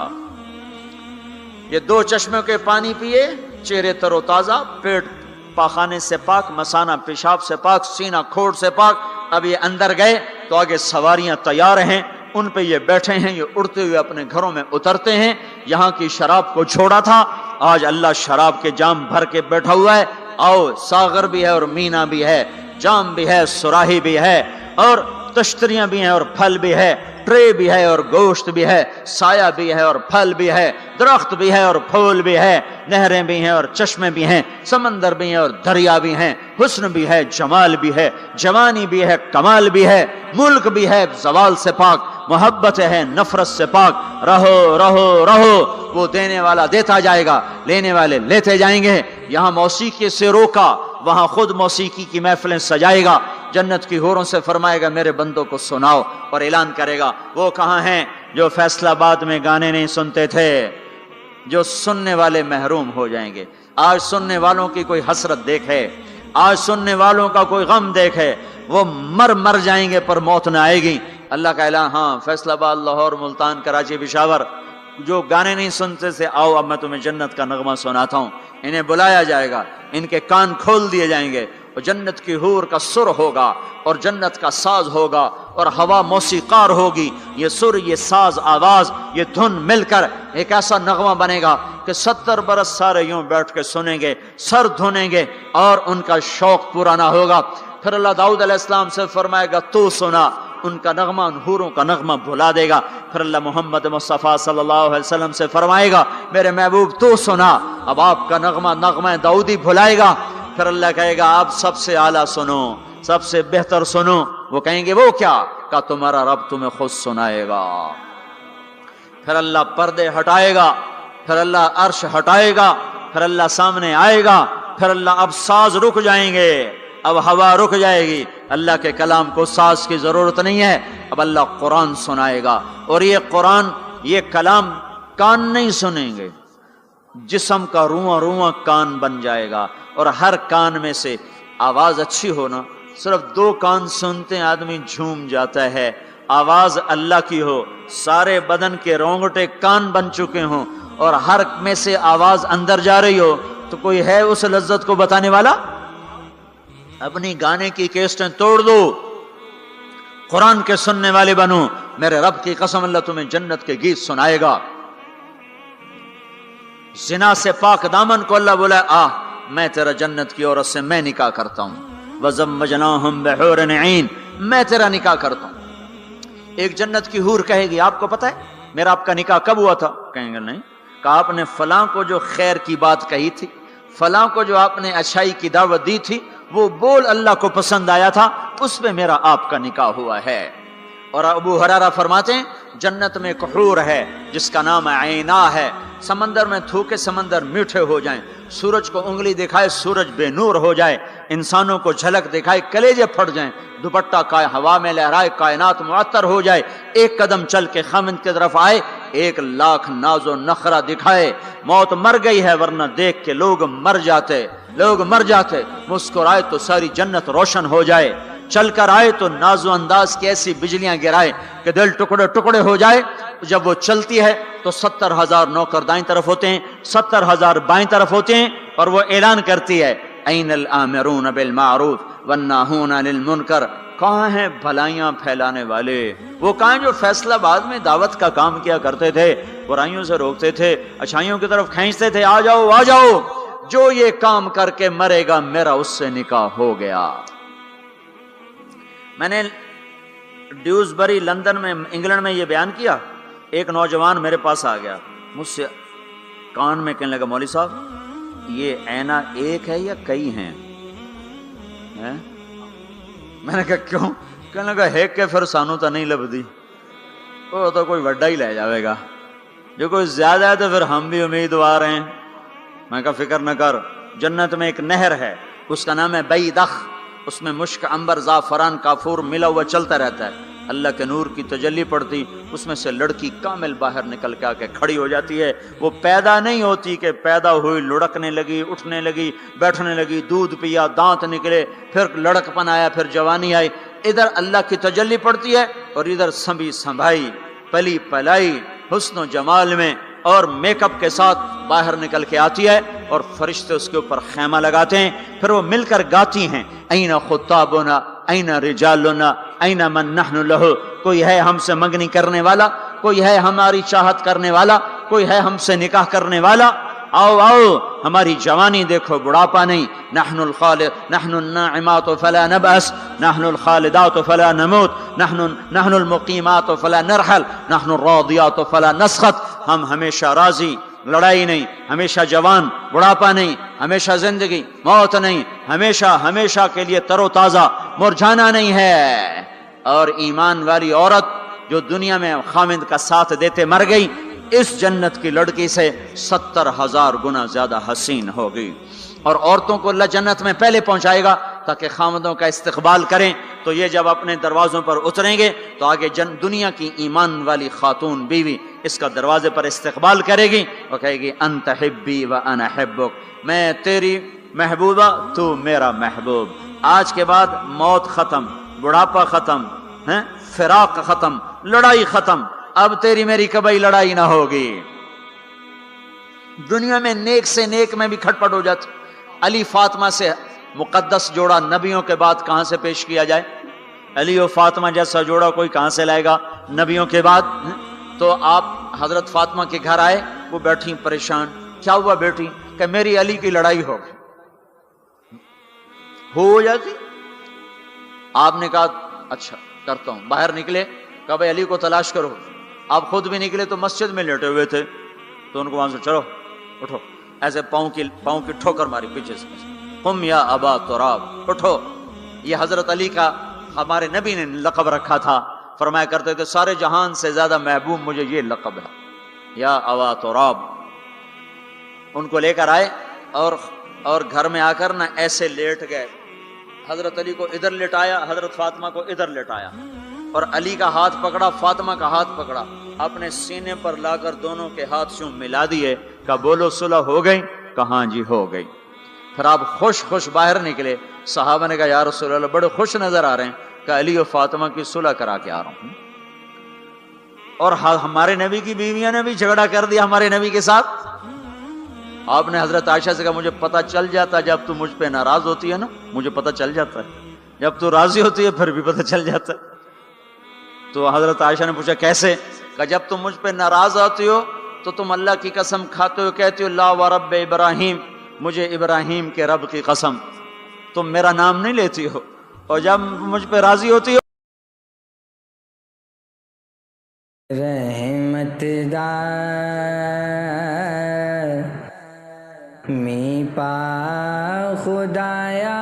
A: یہ 2 چشموں کے پانی پیے، چہرے تر و تازہ، پیٹ پاخانے سے پاک، مثانہ پیشاب سے پاک، سینہ کھوڑ سے پاک، اب یہ اندر گئے تو آگے سواریاں تیار ہیں، ان پہ یہ بیٹھے ہیں، یہ اڑتے ہوئے اپنے گھروں میں اترتے ہیں، یہاں کی شراب کو چھوڑا تھا، آج اللہ شراب کے جام بھر کے بیٹھا ہوا ہے، آؤ ساغر بھی ہے اور مینا بھی ہے، جام بھی ہے، سراہی بھی ہے، اور تشتریاں بھی ہیں اور پھل بھی ہے، ٹرے بھی ہے اور گوشت بھی ہے، سایہ بھی ہے اور پھل بھی ہے، درخت بھی ہے اور پھول بھی ہے، نہریں بھی ہیں اور چشمے بھی ہیں، سمندر بھی ہیں اور دریا بھی ہیں، حسن بھی ہے، جمال بھی ہے، جوانی بھی ہے، کمال بھی ہے، ملک بھی ہے زوال سے پاک، محبت ہے نفرت سے پاک، رہو رہو رہو، وہ دینے والا دیتا جائے گا، لینے والے لیتے جائیں گے، یہاں موسیقی سے روکا، وہاں خود موسیقی کی محفلیں سجائے گا، جنت کی حوروں سے فرمائے گا میرے بندوں کو سناؤ، اور اعلان کرے گا وہ کہاں ہیں جو فیصلہ آباد میں گانے نہیں سنتے تھے، جو سننے والے محروم ہو جائیں گے۔ آج سننے والوں کی کوئی حسرت دیکھے، آج سننے والوں کا کوئی غم دیکھے، وہ مر جائیں گے پر موت نہ آئے گی۔ اللہ کا اعلان، ہاں فیصلہ آباد، لاہور، ملتان، کراچی، پشاور، جو گانے نہیں سنتے سے آؤ اب میں تمہیں جنت کا نغمہ سناتا ہوں، انہیں بلایا جائے گا، ان کے کان کھول دیے جائیں گے، اور جنت کی حور کا سر ہوگا اور جنت کا ساز ہوگا اور ہوا موسیقار ہوگی، یہ سر، یہ ساز، آواز، یہ دھن مل کر ایک ایسا نغمہ بنے گا کہ 70 برس سارے یوں بیٹھ کے سنیں گے، سر دھنیں گے اور ان کا شوق پورا نہ ہوگا۔ پھر اللہ داؤد علیہ السلام سے فرمائے گا تو سنا، ان کا نغمہ، ان حوروں کا نغمہ بھلا دے گا۔ پھر اللہ محمد مصطفیٰ صلی اللہ علیہ وسلم سے فرمائے گا میرے محبوب تو سنا، اب آپ کا نغمہ داؤدی بھلائے گا۔ پھر اللہ کہے گا آپ سب سے اعلیٰ سنو، سب سے بہتر سنو، وہ کہیں گے وہ کیا، کہ تمہارا رب تمہیں خود سنائے گا۔ پھر اللہ پردے ہٹائے گا، پھر اللہ عرش ہٹائے گا، پھر اللہ سامنے آئے گا، پھر اللہ اب ساز رک جائیں گے، اب ہوا رک جائے گی، اللہ کے کلام کو ساز کی ضرورت نہیں ہے، اب اللہ قرآن سنائے گا، اور یہ قرآن، یہ کلام کان نہیں سنیں گے، جسم کا رواں رواں کان بن جائے گا، اور ہر کان میں سے آواز اچھی ہونا، صرف 2 کان سنتے ہیں آدمی جھوم جاتا ہے، آواز اللہ کی ہو، سارے بدن کے رونگٹے کان بن چکے ہوں اور ہر میں سے آواز اندر جا رہی ہو، تو کوئی ہے اس لذت کو بتانے والا؟ اپنی گانے کی کیسٹیں توڑ دو، قرآن کے سننے والے بنو، میرے رب کی قسم اللہ تمہیں جنت کے گیت سنائے گا۔ زنا سے پاک دامن کو اللہ بولا میں تیرا جنت کی عورت سے میں نکاح کرتا ہوں، وَزَوَّجْنَاهُمْ بِحُورٍ عِينٍ، میں تیرا نکاح کرتا ہوں۔ ایک جنت کی حور کہے گی آپ کو پتہ ہے میرا آپ کا نکاح کب ہوا تھا؟ کہیں گے نہیں۔ کہا آپ نے فلاں کو جو خیر کی بات کہی تھی، فلاں کو جو آپ نے اچھائی کی دعوت دی تھی، وہ بول اللہ کو پسند آیا تھا، اس پہ میرا آپ کا نکاح ہوا ہے۔ اور ابو ہریرہ فرماتے ہیں جنت میں ایک حور ہے جس کا نام عینا ہے، سمندر میں تھوکے سمندر میٹھے ہو جائیں، سورج کو انگلی دکھائے سورج بے نور ہو جائے، انسانوں کو جھلک دکھائے کلیجے پھٹ جائیں، دوپٹہ ہوا میں لہرائے کائنات معطر ہو جائے، ایک قدم چل کے خامند کی طرف آئے، 1,00,000 ناز و نخرہ دکھائے، موت مر گئی ہے ورنہ دیکھ کے لوگ مر جاتے، مسکرائے تو ساری جنت روشن ہو جائے، چل کر آئے تو ناز و انداز کی ایسی بجلیاں گرائے کہ دل ٹکڑے ٹکڑے ہو جائے۔ جب وہ چلتی ہے تو 70,000 نوکر دائیں طرف ہوتے ہیں، 70,000 بائیں طرف ہوتے ہیں، اور وہ اعلان کرتی ہے این الآمرون بالمعروف والناہون عن المنکر، کہاں ہیں بھلائیاں پھیلانے والے، وہ کہاں ہیں جو فیصلہ آباد میں دعوت کا کام کیا کرتے تھے، برائیوں سے روکتے تھے، اچھائیوں کی طرف کھینچتے تھے، آ جاؤ، جو یہ کام کر کے مرے گا میرا اس سے نکاح ہو گیا۔ میں نے ڈیوزبری لندن میں انگلینڈ میں یہ بیان کیا، ایک نوجوان میرے پاس آ گیا، مجھ سے کان میں کہنے لگا مولوی صاحب یہ عینا ایک ہے یا کئی ہیں؟ میں نے کہا کیوں؟ کہنے لگا ہے کہ پھر سانو تو نہیں لبدی، وہ تو کوئی وڈا ہی لے جاوے گا، جو کوئی زیادہ ہے تو پھر ہم بھی امیدوار ہیں۔ میں کہا فکر نہ کر، جنت میں ایک نہر ہے اس کا نام ہے بیدخ، اس میں مشک عنبر زعفران کافور ملا ہوا چلتا رہتا ہے، اللہ کے نور کی تجلی پڑتی، اس میں سے لڑکی کامل باہر نکل کے آ کے کھڑی ہو جاتی ہے۔ وہ پیدا نہیں ہوتی کہ پیدا ہوئی لڑکنے لگی، اٹھنے لگی، بیٹھنے لگی، دودھ پیا، دانت نکلے، پھر لڑک پن آیا، پھر جوانی آئی، ادھر اللہ کی تجلی پڑتی ہے اور ادھر سنبھی سنبھائی پلی پلائی حسن و جمال میں اور میک اپ کے ساتھ باہر نکل کے آتی ہے، اور فرشتے اس کے اوپر خیمہ لگاتے ہیں، پھر وہ مل کر گاتی ہیں این خطابنا این رجالنا این من نحن لہ، کوئی ہے ہم سے منگنی کرنے والا، کوئی ہے ہماری چاہت کرنے والا، کوئی ہے ہم سے نکاح کرنے والا، آؤ ہماری جوانی دیکھو، بڑھاپا نہیں، نحن الناعمات فلا نبأس، نحن الخالدات فلا نموت، نحن المقیمات فلا نرحل، نحن الراضیات فلا نسخط، ہم ہمیشہ راضی، لڑائی نہیں، ہمیشہ جوان، بڑھاپا نہیں، ہمیشہ زندگی، موت نہیں، ہمیشہ کے لیے تر و تازہ، مرجھانا نہیں ہے۔ اور ایمان والی عورت جو دنیا میں خامند کا ساتھ دیتے مر گئی، اس جنت کی لڑکی سے 70,000 گنا زیادہ حسین ہوگی۔ اور عورتوں کو اللہ جنت میں پہلے پہنچائے گا تاکہ خامندوں کا استقبال کریں، تو یہ جب اپنے دروازوں پر اتریں گے تو آگے دنیا کی ایمان والی خاتون بیوی اس کا دروازے پر استقبال کرے گی، وہ کہے گی انت حبی و انا حبک، میں تیری محبوبہ تو میرا محبوب، آج کے بعد موت ختم، بڑھاپا ختم، فراق ختم، لڑائی ختم، اب تیری میری کبھی لڑائی نہ ہوگی۔ دنیا میں نیک سے نیک میں بھی کھٹپٹ ہو جاتی، علی فاطمہ سے مقدس جوڑا نبیوں کے بعد کہاں سے پیش کیا جائے؟ علی و فاطمہ جیسا جوڑا کوئی کہاں سے لائے گا نبیوں کے بعد؟ تو آپ حضرت فاطمہ کے گھر آئے، وہ بیٹھی پریشان، کیا ہوا بیٹی؟ کہ میری علی کی لڑائی ہو گئی۔ ہو جاتی؟ آپ نے کہا اچھا کرتا ہوں، باہر نکلے، کہا بھائی علی کو تلاش کرو، آپ خود بھی نکلے تو مسجد میں لیٹے ہوئے تھے، تو ان کو وہاں سے چلو اٹھو، ایسے پاؤں کی ٹھوکر ماری پیچھے سے، قم یا ابا تراب، اٹھو۔ یہ حضرت علی کا ہمارے نبی نے لقب رکھا تھا، فرمایا کرتے تھے سارے جہان سے زیادہ محبوب مجھے یہ لقب ہے، یا ابا تراب۔ ان کو لے کر آئے اور گھر میں آ کر نہ ایسے لیٹ گئے، حضرت علی کو ادھر لٹایا، حضرت فاطمہ کو ادھر لٹایا، اور علی کا ہاتھ پکڑا، فاطمہ کا ہاتھ پکڑا، اپنے سینے پر لا کر دونوں کے ہاتھ سے ملا دیے، کہا بولو صلح ہو گئی؟ کہاں جی ہو گئی۔ پھر آپ خوش باہر نکلے، صحابہ نے کہا یا رسول اللہ بڑے خوش نظر آ رہے ہیں کہ علی و فاطمہ کی صلح کرا کے آ رہا ہوں. اور ہمارے نبی کی بیویاں نے بھی جھگڑا کر دیا ہمارے نبی کے ساتھ. آپ نے حضرت عائشہ سے کہا مجھے پتہ چل جاتا جب تو مجھ پہ ناراض ہوتی ہے نا, مجھے پتہ چل جاتا ہے, جب تو راضی ہوتی ہے پھر بھی پتہ چل جاتا ہے. تو حضرت عائشہ نے پوچھا کیسے؟ کہ جب تم مجھ پہ ناراض ہوتی ہو تو تم اللہ کی قسم کھاتے ہو, کہتی ہو لا و رب ابراہیم, مجھے ابراہیم کے رب کی قسم, تم میرا نام نہیں لیتی ہو. اور جب مجھ پہ راضی ہوتی ہو
C: رحمت دار می پا خدایا